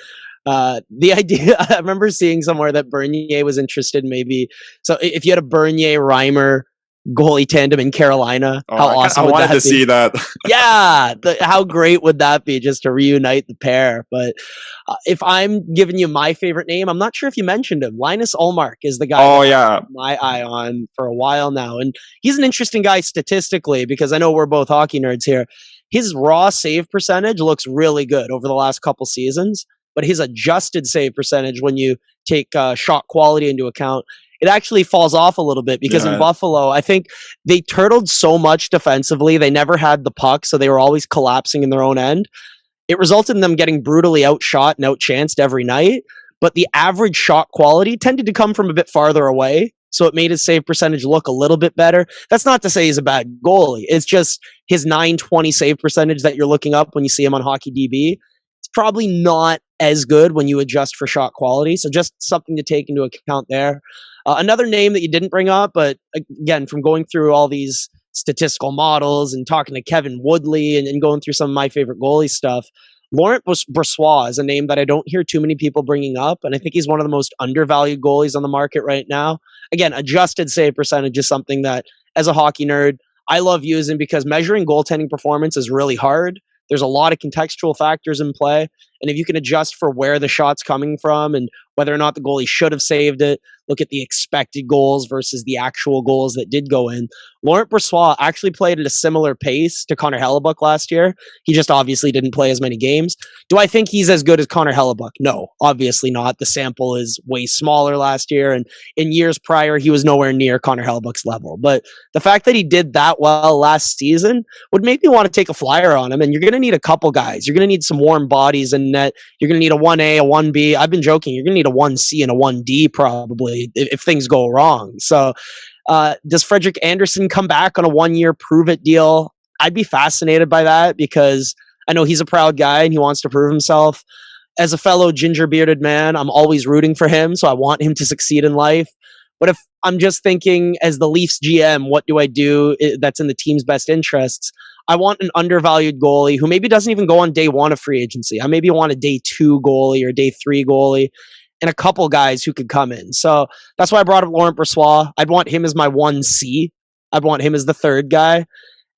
The idea, I remember seeing somewhere that Bernier was interested maybe. So if you had a Bernier-Reimer goalie tandem in Carolina, how awesome would that be? I wanted to
see that.
Yeah, how great would that be just to reunite the pair? But if I'm giving you my favorite name, I'm not sure if you mentioned him. Linus Ullmark is the guy I've had my eye on for a while now. And he's an interesting guy statistically because I know we're both hockey nerds here. His raw save percentage looks really good over the last couple seasons, but his adjusted save percentage, when you take shot quality into account, it actually falls off a little bit because in Buffalo, I think they turtled so much defensively. They never had the puck, so they were always collapsing in their own end. It resulted in them getting brutally outshot and outchanced every night, but the average shot quality tended to come from a bit farther away, so it made his save percentage look a little bit better. That's not to say he's a bad goalie. It's just his .920 save percentage that you're looking up when you see him on Hockey DB. It's probably not as good when you adjust for shot quality, so just something to take into account there. Another name that you didn't bring up, but again, from going through all these statistical models and talking to Kevin Woodley and going through some of my favorite goalie stuff, Laurent Brossoit is a name that I don't hear too many people bringing up, and I think he's one of the most undervalued goalies on the market right now. Again, adjusted save percentage is something that, as a hockey nerd, I love using because measuring goaltending performance is really hard. There's a lot of contextual factors in play, and if you can adjust for where the shot's coming from and whether or not the goalie should have saved it, look at the expected goals versus the actual goals that did go in. Laurent Brossoit actually played at a similar pace to Connor Hellebuck last year. He just obviously didn't play as many games. Do I think he's as good as Connor Hellebuck? No, obviously not. The sample is way smaller last year, and in years prior, he was nowhere near Connor Hellebuck's level. But the fact that he did that well last season would make me want to take a flyer on him, and you're going to need a couple guys. You're going to need some warm bodies in net. You're going to need a 1A, a 1B. I've been joking. You're going to need a 1C and a 1D probably if things go wrong. So does Frederik Andersen come back on a 1-year prove-it deal? I'd be fascinated by that because I know he's a proud guy and he wants to prove himself. As a fellow ginger-bearded man, I'm always rooting for him, so I want him to succeed in life. But if I'm just thinking as the Leafs GM, what do I do that's in the team's best interests? I want an undervalued goalie who maybe doesn't even go on day 1 of free agency. I maybe want a day 2 goalie or day 3 goalie and a couple guys who could come in. So that's why I brought up Laurent Brossoit. I'd want him as my 1C. I'd want him as the third guy.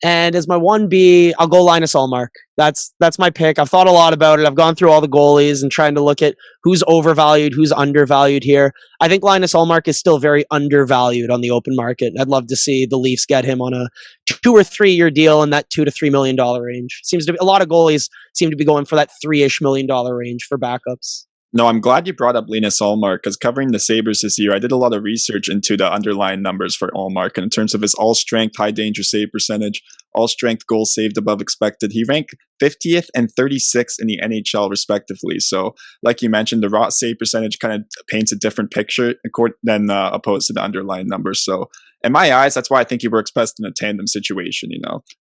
And as my 1B, I'll go Linus Ullmark. That's my pick. I've thought a lot about it. I've gone through all the goalies and trying to look at who's overvalued, who's undervalued here. I think Linus Ullmark is still very undervalued on the open market. I'd love to see the Leafs get him on a 2 or 3 year deal in that $2 to $3 million range. Seems to be a lot of goalies seem to be going for that $3-ish million range for backups.
No, I'm glad you brought up Linus Ullmark because covering the Sabres this year, I did a lot of research into the underlying numbers for Ullmark. And in terms of his all-strength, high-danger save percentage, all-strength goals saved above expected, he ranked 50th and 36th in the NHL respectively. So like you mentioned, the raw save percentage kind of paints a different picture than opposed to the underlying numbers. So in my eyes, that's why I think he works best in a tandem situation,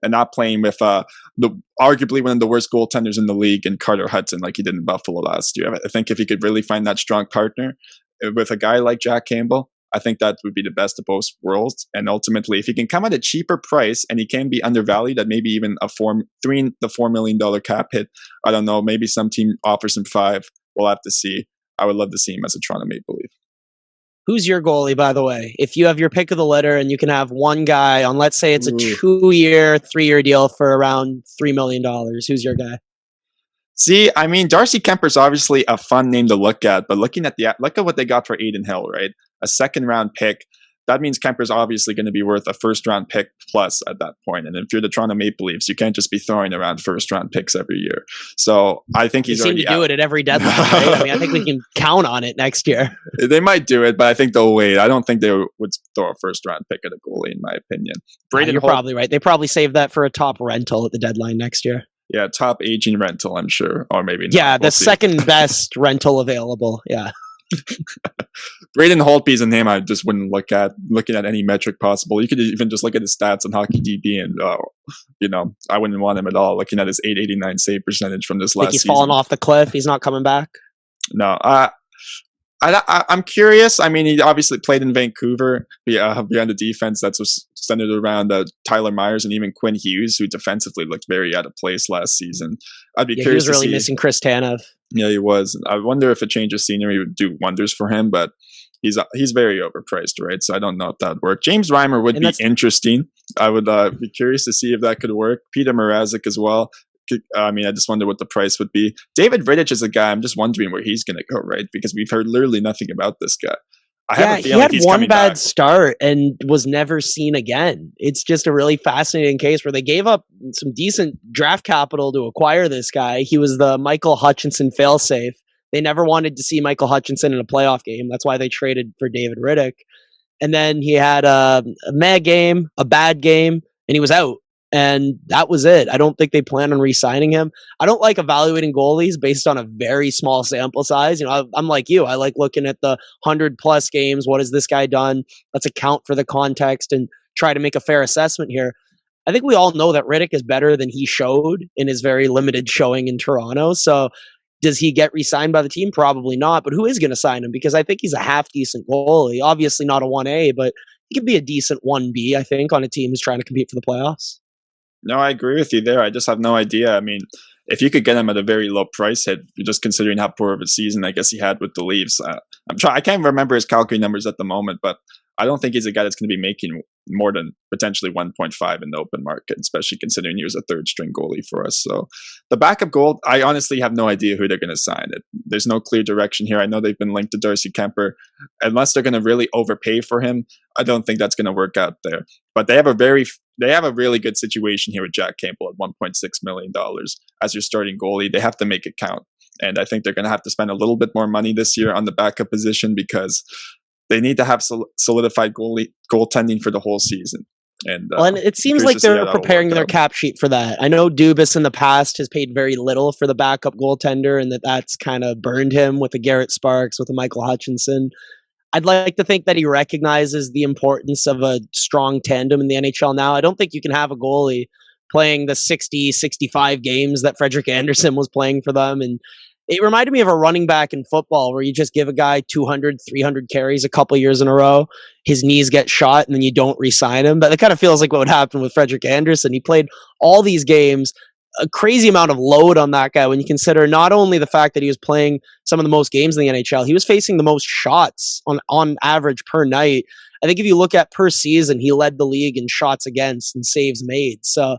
and not playing with arguably one of the worst goaltenders in the league in Carter Hudson like he did in Buffalo last year. I think if he could really find that strong partner with a guy like Jack Campbell, I think that would be the best of both worlds. And ultimately, if he can come at a cheaper price and he can be undervalued at maybe even a $3 to $4 million cap hit, I don't know, maybe some team offers him $5 million. We'll have to see. I would love to see him as a Toronto Maple Leaf.
Who's your goalie, by the way? If you have your pick of the litter and you can have one guy on, let's say it's a 2-year, 3-year deal for around $3 million, who's your guy?
See, I mean, Darcy Kemper's obviously a fun name to look at, but look at what they got for Adin Hill, right? A second-round pick. that means Kemper's obviously going to be worth a first-round pick plus at that point. And if you're the Toronto Maple Leafs, you can't just be throwing around first-round picks every year. So I think he's already
do it at every deadline, right? I mean, I think we can count on it next year.
They might do it, but I think they'll wait. I don't think they would throw a first-round pick at a goalie, in my opinion.
You're probably right. They probably save that for a top rental at the deadline next year.
Yeah, top aging rental, I'm sure, or maybe not.
Yeah, the second best rental available. Yeah.
Braden Holtby's a name I just wouldn't looking at any metric possible. You could even just look at his stats on Hockey DB, and I wouldn't want him at all. Looking at his .889 save percentage from this last season,
he's fallen off the cliff. He's not coming back.
No, I'm curious. I mean, he obviously played in Vancouver behind the defense that's centered around Tyler Myers and even Quinn Hughes, who defensively looked very out of place last season. I'd be curious.
He was really missing Chris Tanev.
Yeah, he was. I wonder if a change of scenery would do wonders for him, but he's very overpriced, right? So I don't know if that would work. James Reimer would be interesting. I would be curious to see if that could work. Peter Mrazek as well. I mean, I just wonder what the price would be. David Rittich is a guy I'm just wondering where he's going to go, right? Because we've heard literally nothing about this guy. I have a feeling
he had one bad start and was never seen again. It's just a really fascinating case where they gave up some decent draft capital to acquire this guy. He was the Michael Hutchinson failsafe. They never wanted to see Michael Hutchinson in a playoff game. That's why they traded for David Rittich. And then he had a mad game, a bad game, and he was out. And that was it. I don't think they plan on re-signing him. I don't like evaluating goalies based on a very small sample size. I'm like you. I like looking at the 100+ games. What has this guy done? Let's account for the context and try to make a fair assessment here. I think we all know that Rittich is better than he showed in his very limited showing in Toronto. So does he get re-signed by the team? Probably not. But who is going to sign him? Because I think he's a half-decent goalie. Obviously not a 1A, but he could be a decent 1B, I think, on a team who's trying to compete for the playoffs.
No, I agree with you there. I just have no idea. I mean, if you could get him at a very low price hit, just considering how poor of a season I guess he had with the Leafs, I can't remember his Calgary numbers at the moment, but I don't think he's a guy that's going to be making more than potentially 1.5 in the open market, especially considering he was a third string goalie for us. So the backup goal, I honestly have no idea who they're going to sign. There's no clear direction here. I know they've been linked to Darcy Kemper. Unless they're going to really overpay for him, I don't think that's going to work out there. But they have a really good situation here with Jack Campbell at $1.6 million as your starting goalie. They have to make it count. And I think they're going to have to spend a little bit more money this year on the backup position because they need to have solidified goaltending for the whole season. And
it seems like they're preparing their cap sheet for that. I know Dubas in the past has paid very little for the backup goaltender, and that's kind of burned him with the Garrett Sparks, with the Michael Hutchinson. I'd like to think that he recognizes the importance of a strong tandem in the NHL now. I don't think you can have a goalie playing the 60, 65 games that Frederik Andersen was playing for them. And it reminded me of a running back in football where you just give a guy 200, 300 carries a couple years in a row. His knees get shot and then you don't re-sign him. But it kind of feels like what would happen with Frederik Andersen. He played all these games, a crazy amount of load on that guy when you consider not only the fact that he was playing some of the most games in the NHL, he was facing the most shots on average per night. I think if you look at per season, he led the league in shots against and saves made. So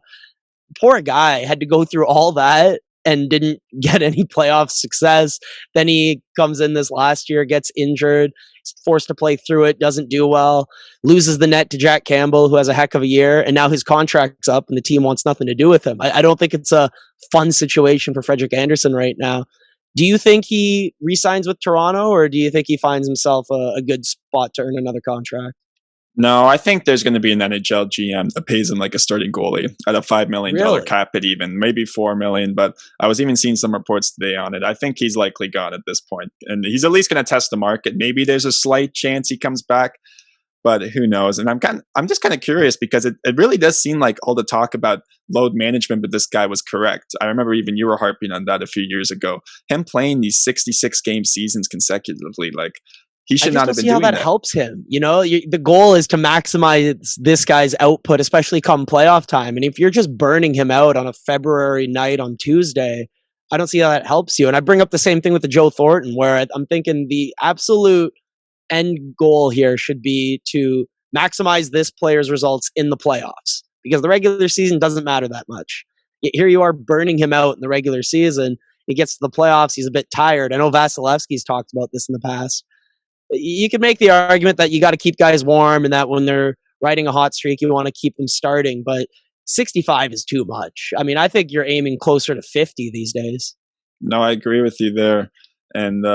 poor guy had to go through all that and didn't get any playoff success. Then he comes in this last year, gets injured, is forced to play through it, doesn't do well, loses the net to Jack Campbell, who has a heck of a year, and now his contract's up and the team wants nothing to do with him. I don't think it's a fun situation for Frederik Andersen right now. Do you think he re-signs with Toronto, or do you think he finds himself a good spot to earn another contract?
No, I think there's going to be an NHL GM that pays him like a starting goalie at a $5 million cap hit, even maybe $4 million. But I was even seeing some reports today on it. I think he's likely gone at this point, and he's at least going to test the market. Maybe there's a slight chance he comes back, but who knows? And I'm just kind of curious because it really does seem like all the talk about load management with this guy was correct. I remember even you were harping on that a few years ago. Him playing these 66 game seasons consecutively, like. He should not have been doing that.
I just don't see how that helps him. You know, the goal is to maximize this guy's output, especially come playoff time. And if you're just burning him out on a February night on Tuesday, I don't see how that helps you. And I bring up the same thing with the Joe Thornton, where I'm thinking the absolute end goal here should be to maximize this player's results in the playoffs, because the regular season doesn't matter that much. Yet here you are burning him out in the regular season. He gets to the playoffs, he's a bit tired. I know Vasilevsky's talked about this in the past. You can make the argument that you got to keep guys warm and that when they're riding a hot streak, you want to keep them starting. But 65 is too much. I mean, I think you're aiming closer to 50 these days.
No, I agree with you there. And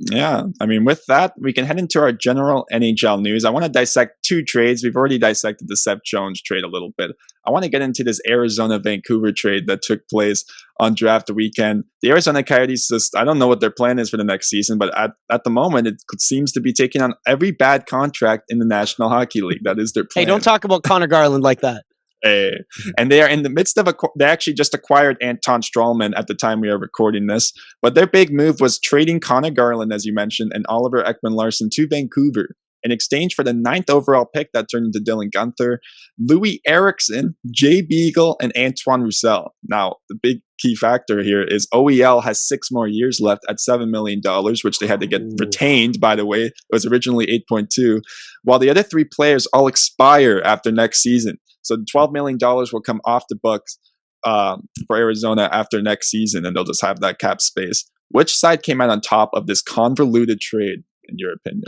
yeah, I mean, with that, we can head into our general NHL news. I want to dissect two trades. We've already dissected the Seth Jones trade a little bit. I want to get into this Arizona-Vancouver trade that took place on draft weekend. The Arizona Coyotes just, I don't know what their plan is for the next season, but at the moment, it seems to be taking on every bad contract in the National Hockey League. That is their plan.
Hey, don't talk about Connor Garland like that.
And they are in the midst of they actually just acquired Anton Strawman at the time we are recording this. But their big move was trading Connor Garland, as you mentioned, and Oliver Ekman-Larsson to Vancouver in exchange for the 9th overall pick that turned into Dylan Guenther, Louis Eriksson, Jay Beagle, and Antoine Roussel. Now, the big key factor here is OEL has 6 more years left at $7 million, which they had to get retained, by the way. It was originally 8.2, while the other 3 players all expire after next season. So $12 million will come off the books for Arizona after next season, and they'll just have that cap space. Which side came out on top of this convoluted trade, in your opinion?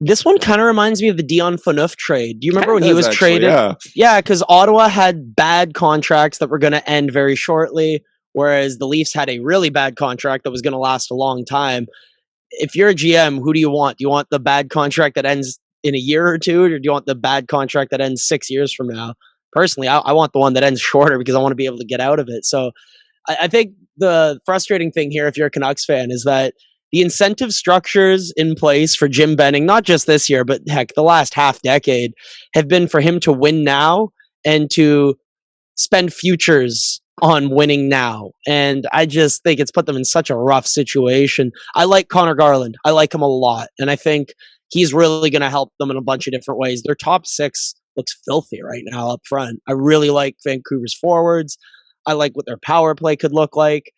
This one kind of reminds me of the Dion Phaneuf trade. Do you remember when he was
actually,
traded? Yeah, because Ottawa had bad contracts that were going to end very shortly, whereas the Leafs had a really bad contract that was going to last a long time. If you're a GM, who do you want? Do you want the bad contract that ends in a year or two, or do you want the bad contract that ends 6 years from now? Personally, I want the one that ends shorter because I want to be able to get out of it. So I think the frustrating thing here, if you're a Canucks fan, is that the incentive structures in place for Jim Benning, not just this year, but heck, the last half decade, have been for him to win now and to spend futures on winning now. And I just think it's put them in such a rough situation. I like Connor Garland. I like him a lot. And I think he's really going to help them in a bunch of different ways. Their top 6 looks filthy right now up front. I really like Vancouver's forwards. I like what their power play could look like.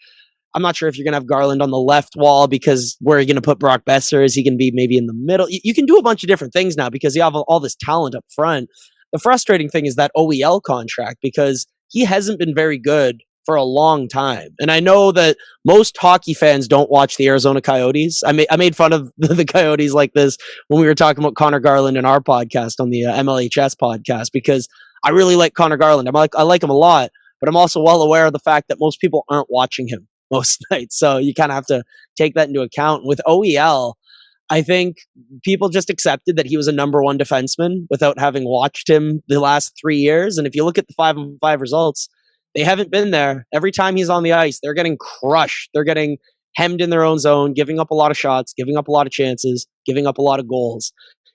I'm not sure if you're going to have Garland on the left wall because where are you going to put Brock Besser? Is he going to be maybe in the middle? You can do a bunch of different things now because you have all this talent up front. The frustrating thing is that OEL contract because he hasn't been very good for a long time. And I know that most hockey fans don't watch the Arizona Coyotes. I made fun of the Coyotes like this when we were talking about Connor Garland in our podcast on the MLHS podcast because I really like Connor Garland. I like him a lot, but I'm also well aware of the fact that most people aren't watching him most nights. So you kind of have to take that into account. With OEL, I think people just accepted that he was a number 1 defenseman without having watched him the last 3 years. And if you look at the 5-5 results, they haven't been there. Every time he's on the ice, they're getting crushed. They're getting hemmed in their own zone, giving up a lot of shots, giving up a lot of chances, giving up a lot of goals.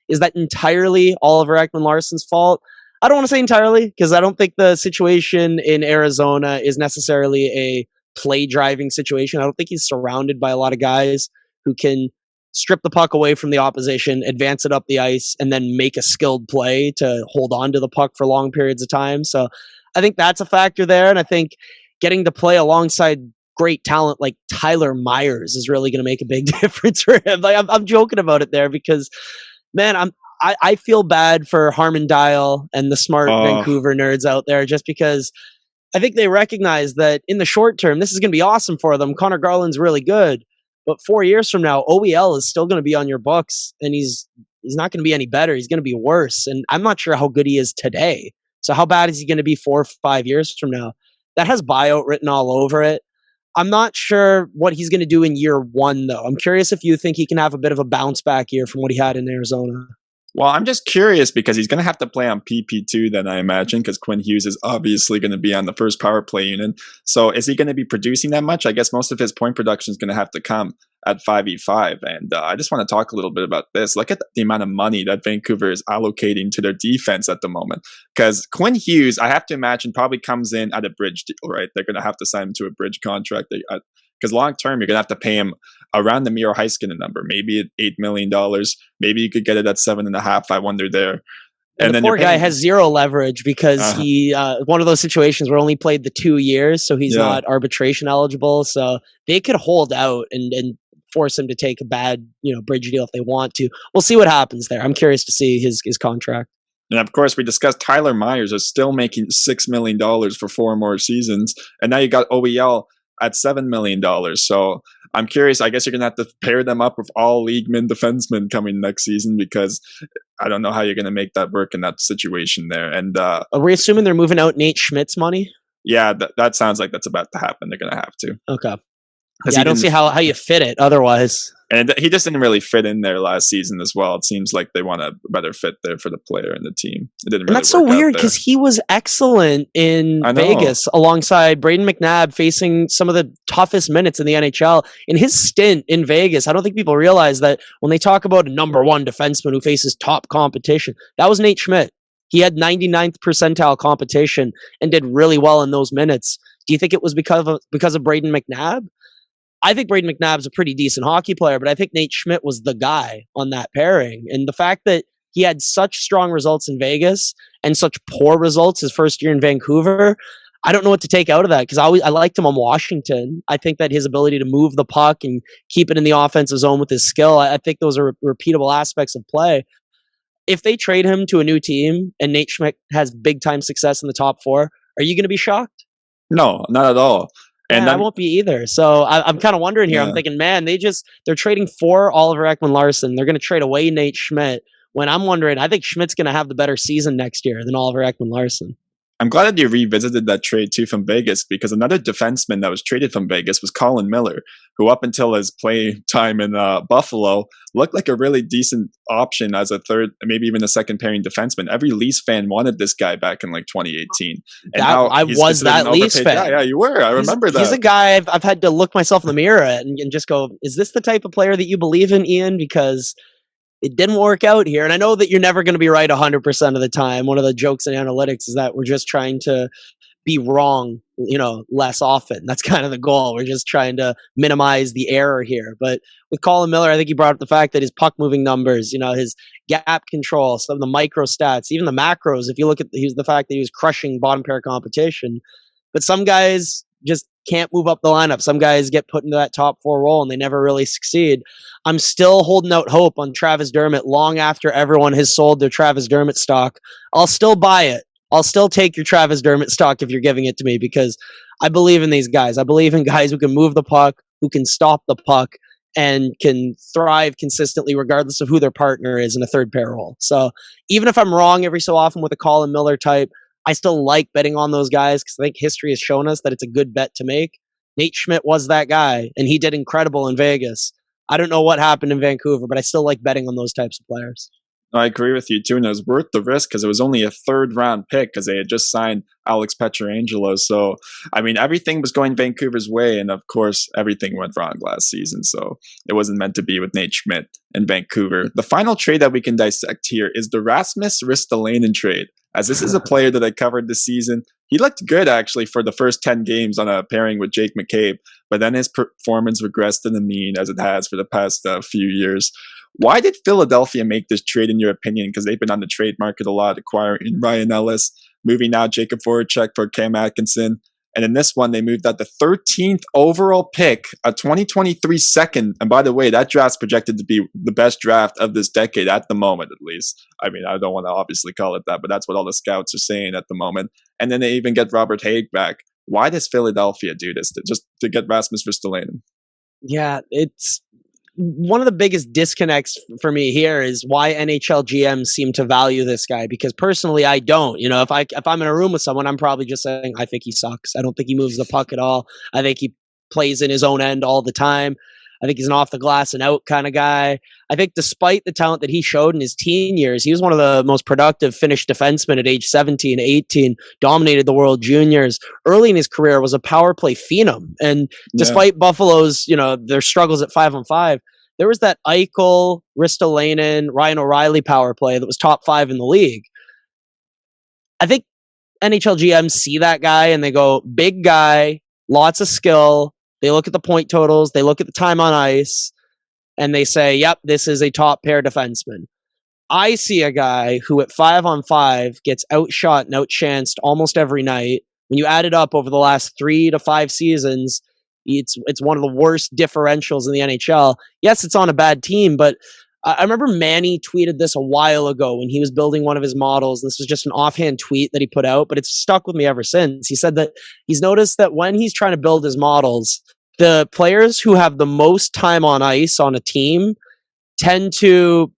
Is that entirely Oliver Ekman-Larsson's fault? I don't want to say entirely because I don't think the situation in Arizona is necessarily a play-driving situation. I don't think he's surrounded by a lot of guys who can strip the puck away from the opposition, advance it up the ice, and then make a skilled play to hold on to the puck for long periods of time. So I think that's a factor there. And I think getting to play alongside great talent like Tyler Myers is really going to make a big difference for him. Like I'm joking about it there because, man, I feel bad for Harmon Dial and the smart Vancouver nerds out there just because I think they recognize that in the short term, this is going to be awesome for them. Connor Garland's really good. But 4 years from now, OEL is still going to be on your books and he's not going to be any better. He's going to be worse. And I'm not sure how good he is today. So how bad is he going to be 4 or 5 years from now? That has buyout written all over it. I'm not sure what he's going to do in year 1, though. I'm curious if you think he can have a bit of a bounce back year from what he had in Arizona.
Well, I'm just curious because he's going to have to play on PP2 then, I imagine, because Quinn Hughes is obviously going to be on the first power play unit. So is he going to be producing that much? I guess most of his point production is going to have to come at 5v5. And I just want to talk a little bit about this. Look at the amount of money that Vancouver is allocating to their defense at the moment. Because Quinn Hughes, I have to imagine, probably comes in at a bridge deal, right? They're going to have to sign him to a bridge contract. Because long term, you're going to have to pay him around the Miro Heiskanen number, maybe at $8 million. Maybe you could get it at 7.5. I wonder there.
And then the poor guy has zero leverage because he one of those situations where only played the 2 years, so he's not arbitration eligible. So they could hold out and force him to take a bad bridge deal if they want to. We'll see what happens there. I'm curious to see his contract.
And of course, we discussed Tyler Myers is still making $6 million for 4 more seasons, and now you got OEL at $7 million. So I'm curious. I guess you're going to have to pair them up with all leagueman defensemen coming next season, because I don't know how you're going to make that work in that situation there. And
Are we assuming they're moving out Nate Schmidt's money?
yeah, that sounds like that's about to happen. They're going to have to.
Okay. Yeah, I don't see how you fit it otherwise.
And he just didn't really fit in there last season as well. It seems like they want a better fit there for the player and the team. It didn't really.
And that's so weird because he was excellent in Vegas alongside Braden McNabb, facing some of the toughest minutes in the NHL. In his stint in Vegas, I don't think people realize that when they talk about a number one defenseman who faces top competition, that was Nate Schmidt. He had 99th percentile competition and did really well in those minutes. Do you think it was because of Braden McNabb? I think Braden McNabb's a pretty decent hockey player, but I think Nate Schmidt was the guy on that pairing. And the fact that he had such strong results in Vegas and such poor results his first year in Vancouver, I don't know what to take out of that, because I liked him on Washington. I think that his ability to move the puck and keep it in the offensive zone with his skill, I think those are repeatable aspects of play. If they trade him to a new team and Nate Schmidt has big time success in the top four, are you going to be shocked?
No, not at all.
And I won't be either. So I'm kind of wondering here. Yeah. I'm thinking, man, they're trading for Oliver Ekman-Larsson. They're going to trade away Nate Schmidt. When I'm wondering, I think Schmidt's going to have the better season next year than Oliver Ekman-Larsson.
I'm glad that you revisited that trade too from Vegas, because another defenseman that was traded from Vegas was Colin Miller, who up until his play time in Buffalo looked like a really decent option as a third, maybe even a second pairing defenseman. Every Leafs fan wanted this guy back in like 2018. And
I was that Leafs fan.
Yeah, you were. I remember that.
He's a guy I've had to look myself in the mirror at and just go, is this the type of player that you believe in, Ian? Because it didn't work out here. And I know that you're never going to be right 100% of the time. One of the jokes in analytics is that we're just trying to be wrong, less often. That's kind of the goal. We're just trying to minimize the error here. But with Colin Miller, I think he brought up the fact that his puck moving numbers, his gap control, some of the micro stats, even the macros. If you look at the fact that he was crushing bottom pair competition, but some guys just can't move up the lineup. Some guys get put into that top four role and they never really succeed. I'm still holding out hope on Travis Dermott long after everyone has sold their Travis Dermott stock. I'll still buy it. I'll still take your Travis Dermott stock if you're giving it to me, because I believe in these guys. I believe in guys who can move the puck, who can stop the puck, and can thrive consistently regardless of who their partner is in a third pair role. So even if I'm wrong every so often with a Colin Miller type, I still like betting on those guys because I think history has shown us that it's a good bet to make. Nate Schmidt was that guy, and he did incredible in Vegas. I don't know what happened in Vancouver, but I still like betting on those types of players.
I agree with you too, and it was worth the risk because it was only a third-round pick because they had just signed Alex Pietrangelo. So, everything was going Vancouver's way, and of course, everything went wrong last season. So it wasn't meant to be with Nate Schmidt in Vancouver. The final trade that we can dissect here is the Rasmus Ristolainen trade, as this is a player that I covered this season. He looked good, actually, for the first 10 games on a pairing with Jake McCabe, but then his performance regressed to the mean, as it has for the past few years. Why did Philadelphia make this trade, in your opinion? Because they've been on the trade market a lot, acquiring Ryan Ellis, moving out Jacob Voracek for Cam Atkinson. And in this one, they moved out the 13th overall pick, a 2023 second. And by the way, that draft's projected to be the best draft of this decade at the moment, at least. I don't want to obviously call it that, but that's what all the scouts are saying at the moment. And then they even get Robert Haig back. Why does Philadelphia do this? Just to get Rasmus Ristolainen?
Yeah, it's one of the biggest disconnects for me here is why NHL GMs seem to value this guy, because personally I don't. If I'm in a room with someone, I'm probably just saying I think he sucks. I don't think he moves the puck at all. I think he plays in his own end all the time. I think he's an off the glass and out kind of guy. I think despite the talent that he showed in his teen years, he was one of the most productive Finnish defensemen at age 17, 18, dominated the World Juniors. Early in his career was a power play phenom. And despite Buffalo's, their struggles at 5-on-5, there was that Eichel, Ristolainen, Ryan O'Reilly power play that was top 5 in the league. I think NHL GMs see that guy and they go, big guy, lots of skill. They look at the point totals, they look at the time on ice, and they say, yep, this is a top pair defenseman. I see a guy who at 5-on-5 gets outshot and outchanced almost every night. When you add it up over the last 3 to 5 seasons, it's one of the worst differentials in the NHL. Yes, it's on a bad team, but I remember Manny tweeted this a while ago when he was building one of his models. This was just an offhand tweet that he put out, but it's stuck with me ever since. He said that he's noticed that when he's trying to build his models, the players who have the most time on ice on a team tend to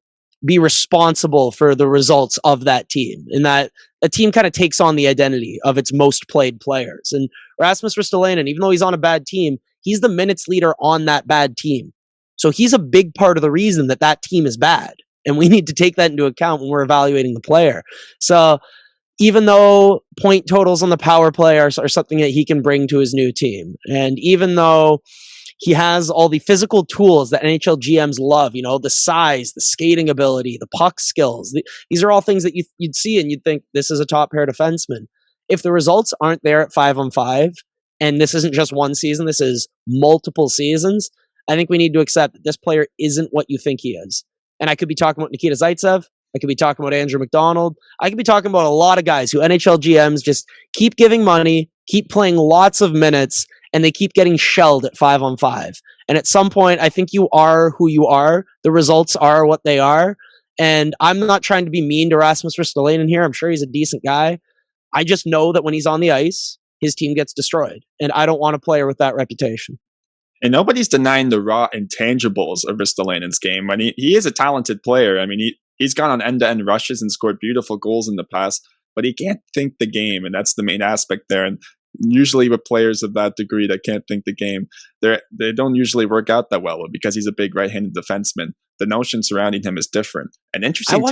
be responsible for the results of that team, and that a team kind of takes on the identity of its most played players. And Rasmus Ristolainen, even though he's on a bad team, he's the minutes leader on that bad team. So he's a big part of the reason that that team is bad. And we need to take that into account when we're evaluating the player. So even though point totals on the power play are something that he can bring to his new team, and even though he has all the physical tools that NHL GMs love, the size, the skating ability, the puck skills. These are all things that you'd see and you'd think this is a top pair defenseman. If the results aren't there at 5-on-5, and this isn't just one season, this is multiple seasons, I think we need to accept that this player isn't what you think he is. And I could be talking about Nikita Zaitsev. I could be talking about Andrew McDonald. I could be talking about a lot of guys who NHL GMs just keep giving money, keep playing lots of minutes, and they keep getting shelled at 5-on-5. And at some point, I think you are who you are. The results are what they are. And I'm not trying to be mean to Rasmus Ristolainen here. I'm sure he's a decent guy. I just know that when he's on the ice, his team gets destroyed. And I don't want a player with that reputation.
And nobody's denying the raw intangibles of Ristolainen's game. I mean, he is a talented player. I mean, he's gone on end-to-end rushes and scored beautiful goals in the past, but he can't think the game, and that's the main aspect there. And usually with players of that degree that can't think the game, they don't usually work out that well because he's a big right-handed defenseman. The notion surrounding him is different. An interesting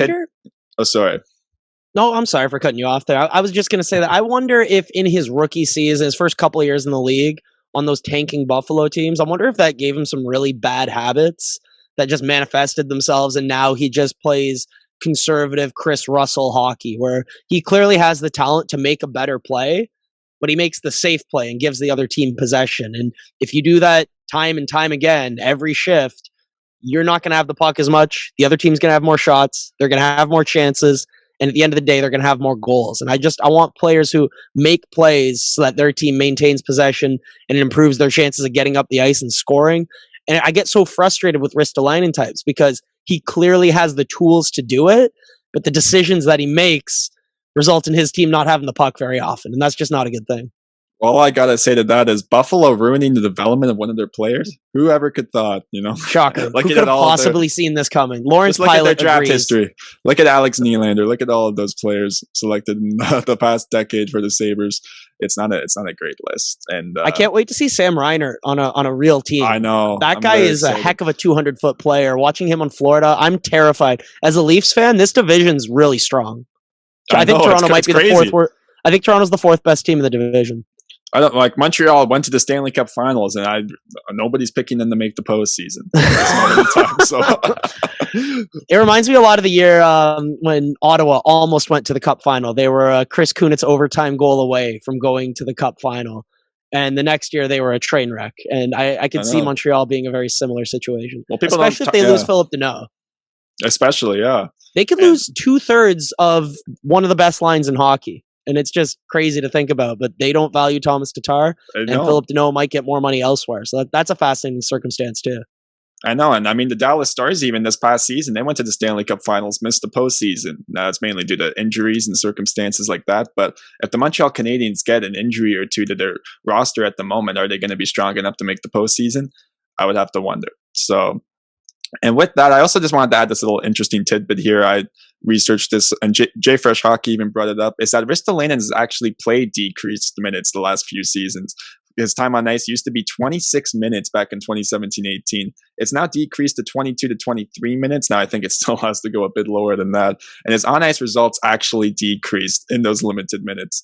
Oh, sorry.
No, I'm sorry for cutting you off there. I was just going to say that I wonder if in his rookie season, his first couple of years in the league, on those tanking Buffalo teams, I wonder if that gave him some really bad habits that just manifested themselves, and now he just plays conservative Chris Russell hockey, where he clearly has the talent to make a better play, but he makes the safe play and gives the other team possession. And if you do that time and time again, every shift, you're not going to have the puck as much. The other team's going to have more shots. They're going to have more chances. And at the end of the day, they're going to have more goals. And I want players who make plays so that their team maintains possession and it improves their chances of getting up the ice and scoring. And I get so frustrated with Ristolainen types because he clearly has the tools to do it, but the decisions that he makes result in his team not having the puck very often. And that's just not a good thing.
All I gotta say to that is Buffalo ruining the development of one of their players. Whoever could thought,
Shocker. Who could have possibly seen this coming? Lawrence
look
Pilot
at their draft
agrees.
history. Look at Alex Nylander. Look at all of those players selected in the past decade for the Sabres. It's not a great list. And
I can't wait to see Sam Reinert on a real team.
I know
that guy is excited. A heck of a 200-foot player. Watching him on Florida, I'm terrified. As a Leafs fan, this division's really strong. I think Toronto might be the fourth. I think Toronto's the fourth best team in the division.
I don't like Montreal went to the Stanley Cup Finals, and nobody's picking them to make the postseason.
It reminds me a lot of the year when Ottawa almost went to the Cup Final. They were a Chris Kunitz overtime goal away from going to the Cup Final, and the next year they were a train wreck. And I could see Montreal being a very similar situation, especially if they lose Philip Deneau.
Especially, yeah,
they could lose 2/3 of one of the best lines in hockey. And it's just crazy to think about, but they don't value Thomas Tatar, and Philip Deneau might get more money elsewhere. So that's a fascinating circumstance too.
I know, and I mean the Dallas Stars even this past season, they went to the Stanley Cup Finals, missed the postseason. Now it's mainly due to injuries and circumstances like that. But if the Montreal Canadiens get an injury or two to their roster at the moment, are they going to be strong enough to make the postseason? I would have to wonder. So, and with that, I also just wanted to add this little interesting tidbit here. I researched this, and J Fresh Hockey even brought it up, is that Ristolainen has actually played decreased minutes the last few seasons. His time on ice used to be 26 minutes back in 2017-18. It's now decreased to 22 to 23 minutes. Now I think it still has to go a bit lower than that. And his on-ice results actually decreased in those limited minutes.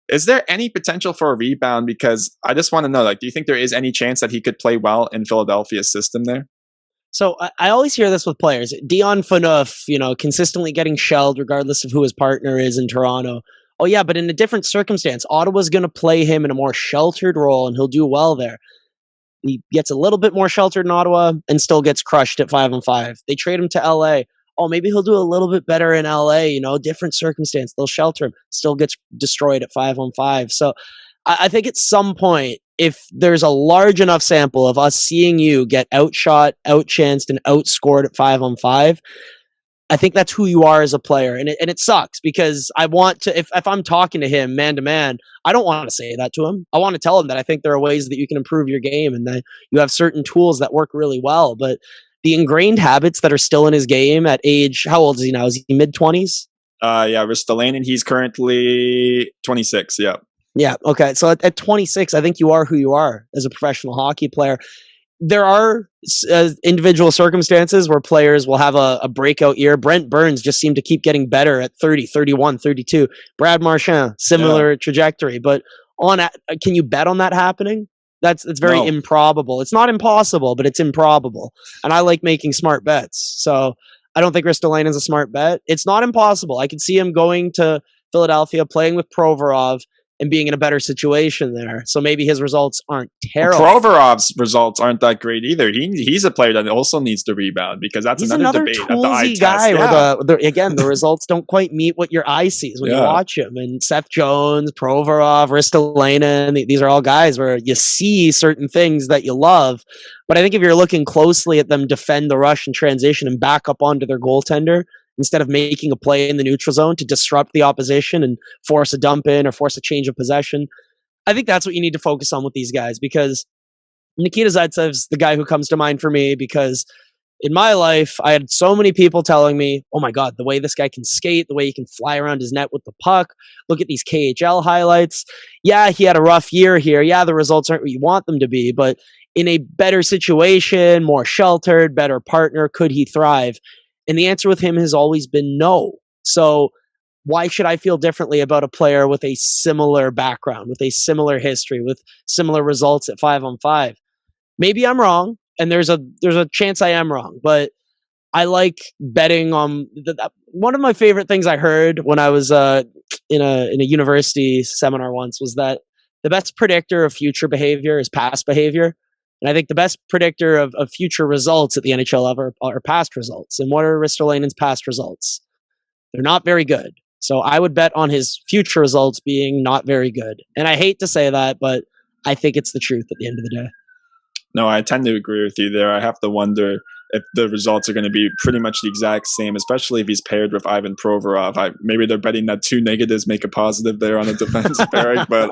Is there any potential for a rebound? Because I just want to know, do you think there is any chance that he could play well in Philadelphia's system there?
So I always hear this with players. Dion Phaneuf, consistently getting shelled regardless of who his partner is in Toronto. Oh yeah, but in a different circumstance, Ottawa's going to play him in a more sheltered role and he'll do well there. He gets a little bit more sheltered in Ottawa and still gets crushed at 5-on-5. They trade him to LA. Oh, maybe he'll do a little bit better in LA, different circumstance. They'll shelter him, still gets destroyed at 5-on-5. So I think at some point, if there's a large enough sample of us seeing you get outshot, outchanced, and outscored at 5-on-5, I think that's who you are as a player. And it sucks because I want to, if I'm talking to him man to man, I don't want to say that to him. I want to tell him that I think there are ways that you can improve your game and that you have certain tools that work really well. But the ingrained habits that are still in his game at age, how old is he now? Is he mid-20s?
Yeah, Ristolainen, he's currently 26, yeah.
Yeah, okay. So at 26, I think you are who you are as a professional hockey player. There are individual circumstances where players will have a breakout year. Brent Burns just seemed to keep getting better at 30, 31, 32. Brad Marchand, similar trajectory. But can you bet on that happening? That's very improbable. It's not impossible, but it's improbable. And I like making smart bets. So I don't think Ristolainen is a smart bet. It's not impossible. I could see him going to Philadelphia, playing with Provorov, and being in a better situation there. So maybe his results aren't terrible.
Provorov's results aren't that great either. He's a player that also needs to rebound because that's another debate at the eye
guy
test.
Where again, the results don't quite meet what your eye sees when you watch him. And Seth Jones, Provorov, Ristolainen, these are all guys where you see certain things that you love. But I think if you're looking closely at them defend the rush and transition and back up onto their goaltender, instead of making a play in the neutral zone to disrupt the opposition and force a dump in or force a change of possession, I think that's what you need to focus on with these guys, because Nikita Zaitsev's the guy who comes to mind for me, because in my life, I had so many people telling me, oh my God, the way this guy can skate, the way he can fly around his net with the puck, look at these KHL highlights. Yeah, he had a rough year here. Yeah, the results aren't what you want them to be, but in a better situation, more sheltered, better partner, could he thrive? And the answer with him has always been no. So why should I feel differently about a player with a similar background, with a similar history, with similar results at 5-on-5? Maybe I'm wrong, and there's a chance I am wrong, but I like betting on one of my favorite things I heard when I was in a university seminar once was that the best predictor of future behavior is past behavior. And I think the best predictor of future results at the NHL level are past results. And what are Ristolainen's past results? They're not very good. So I would bet on his future results being not very good. And I hate to say that, but I think it's the truth at the end of the day.
No, I tend to agree with you there. I have to wonder if the results are going to be pretty much the exact same, especially if he's paired with Ivan Provorov. Maybe they're betting that 2 negatives make a positive there on a defensive pairing, but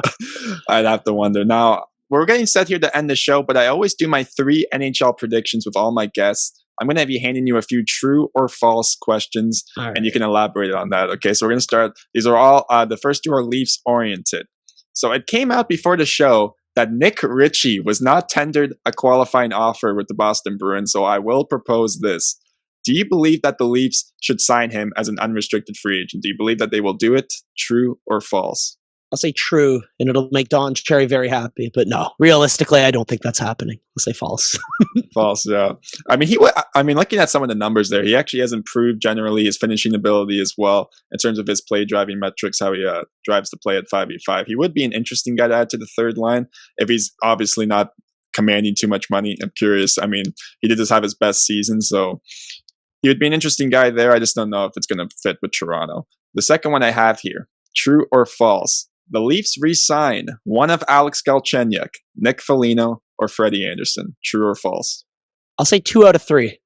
I'd have to wonder. Now, we're getting set here to end the show, but I always do my 3 NHL predictions with all my guests. I'm going to be handing you a few true or false questions, and you can elaborate on that. Okay, so we're going to start. These are all, the first 2 are Leafs oriented. So it came out before the show that Nick Ritchie was not tendered a qualifying offer with the Boston Bruins, so I will propose this. Do you believe that the Leafs should sign him as an unrestricted free agent? Do you believe that they will do it? True or false?
I'll say true, and it'll make Don Cherry very happy. But no, realistically, I don't think that's happening. I'll say false.
False, yeah. I mean, looking at some of the numbers there, he actually has improved generally his finishing ability as well in terms of his play driving metrics, how he drives the play at 5v5. He would be an interesting guy to add to the third line if he's obviously not commanding too much money. I'm curious. I mean, he did just have his best season, so he would be an interesting guy there. I just don't know if it's going to fit with Toronto. The second one I have here, true or false? The Leafs re-sign one of Alex Galchenyuk, Nick Foligno, or Freddie Anderson. True or false?
I'll say 2 out of 3.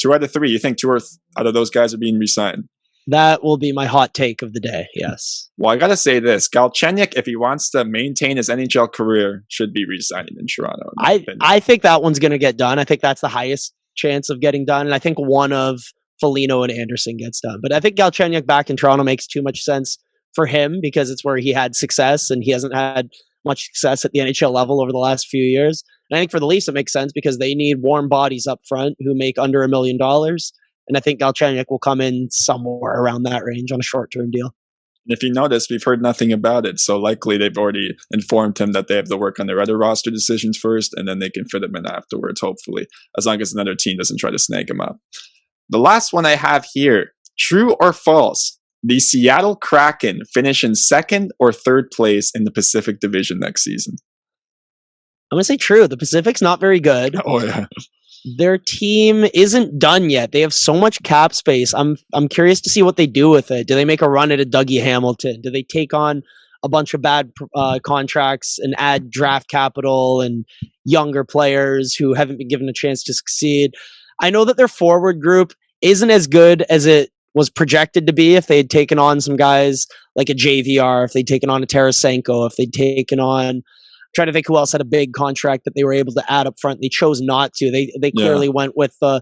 2 out of 3. You think 2 out of those guys are being re-signed?
That will be my hot take of the day, yes.
Well, I got to say this. Galchenyuk, if he wants to maintain his NHL career, should be re-signing in Toronto.
I think that one's going to get done. I think that's the highest chance of getting done. And I think one of Foligno and Anderson gets done. But I think Galchenyuk back in Toronto makes too much sense for him because it's where he had success, and he hasn't had much success at the NHL level over the last few years. And I think for the Leafs, it makes sense because they need warm bodies up front who make under $1 million. And I think Galchenyuk will come in somewhere around that range on a short-term deal.
And if you notice, we've heard nothing about it. So likely they've already informed him that they have to work on their other roster decisions first, and then they can fit him in afterwards, hopefully, as long as another team doesn't try to snag him up. The last one I have here, true or false? The Seattle Kraken finish in 2nd or 3rd place in the Pacific Division next season.
I'm going to say true. The Pacific's not very good.
Oh, yeah.
Their team isn't done yet. They have so much cap space. I'm curious to see what they do with it. Do they make a run at a Dougie Hamilton? Do they take on a bunch of bad contracts and add draft capital and younger players who haven't been given a chance to succeed? I know that their forward group isn't as good as it was projected to be if they had taken on some guys like a JVR, if they'd taken on a Tarasenko, if they'd taken on, I'm trying to think who else had a big contract that they were able to add up front. They chose not to. They clearly went with the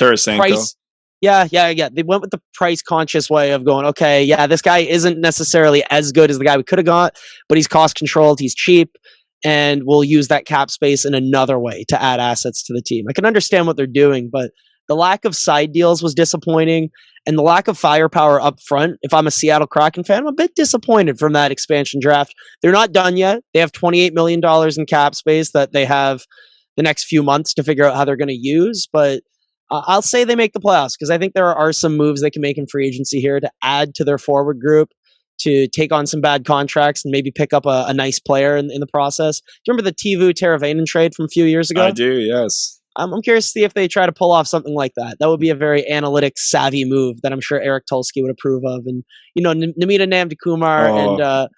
Tarasenko.
price. Yeah. They went with the price conscious way of going, okay, yeah, this guy isn't necessarily as good as the guy we could have got, but he's cost controlled, he's cheap, and we'll use that cap space in another way to add assets to the team. I can understand what they're doing, but the lack of side deals was disappointing, and the lack of firepower up front. If I'm a Seattle Kraken fan, I'm a bit disappointed from that expansion draft. They're not done yet. They have $28 million in cap space that they have the next few months to figure out how they're going to use, but I'll say they make the playoffs because I think there are some moves they can make in free agency here to add to their forward group, to take on some bad contracts and maybe pick up a nice player in the process. Do you remember the Teuvo Teravainen trade from a few years ago?
I do, yes.
I'm curious to see if they try to pull off something like that. That would be a very analytics savvy move that I'm sure Eric Tulsky would approve of. And, Namita Namdikumar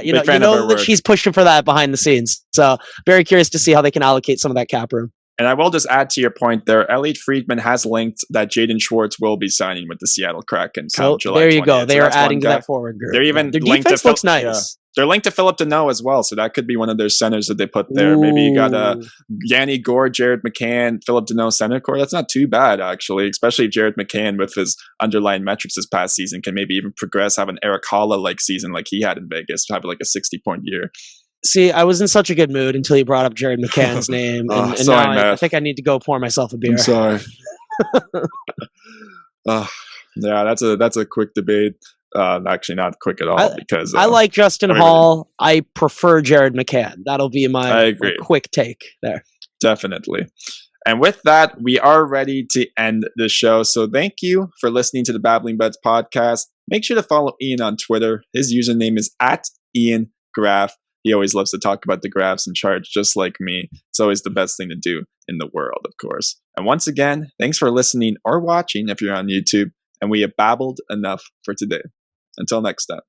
you know that she's pushing for that behind the scenes. So very curious to see how they can allocate some of that cap room.
And I will just add to your point there, Elliot Friedman has linked that Jaden Schwartz will be signing with the Seattle Kraken.
So there you go. They are adding to that forward group.
They're even
their
linked
defense looks nice. Yeah.
They're linked to Philip Deneau as well, so that could be one of their centers that they put there. Ooh. Maybe you got Yanni Gourde, Jared McCann, Philip Deneau center core. That's not too bad, actually, especially if Jared McCann with his underlying metrics this past season can maybe even progress, have an Eric Holla-like season like he had in Vegas, have like a 60-point year.
See, I was in such a good mood until you brought up Jared McCann's name, and now I think I need to go pour myself a beer.
I'm sorry. Yeah, that's a quick debate. Actually, not quick at all because
I like Justin Hall. I prefer Jared McCann. That'll be my quick take there.
Definitely. And with that, we are ready to end the show. So thank you for listening to the Babbling Buds podcast. Make sure to follow Ian on Twitter. His username is @IanGraph. He always loves to talk about the graphs and charts just like me. It's always the best thing to do in the world, of course. And once again, thanks for listening or watching if you're on YouTube. And we have babbled enough for today. Until next time.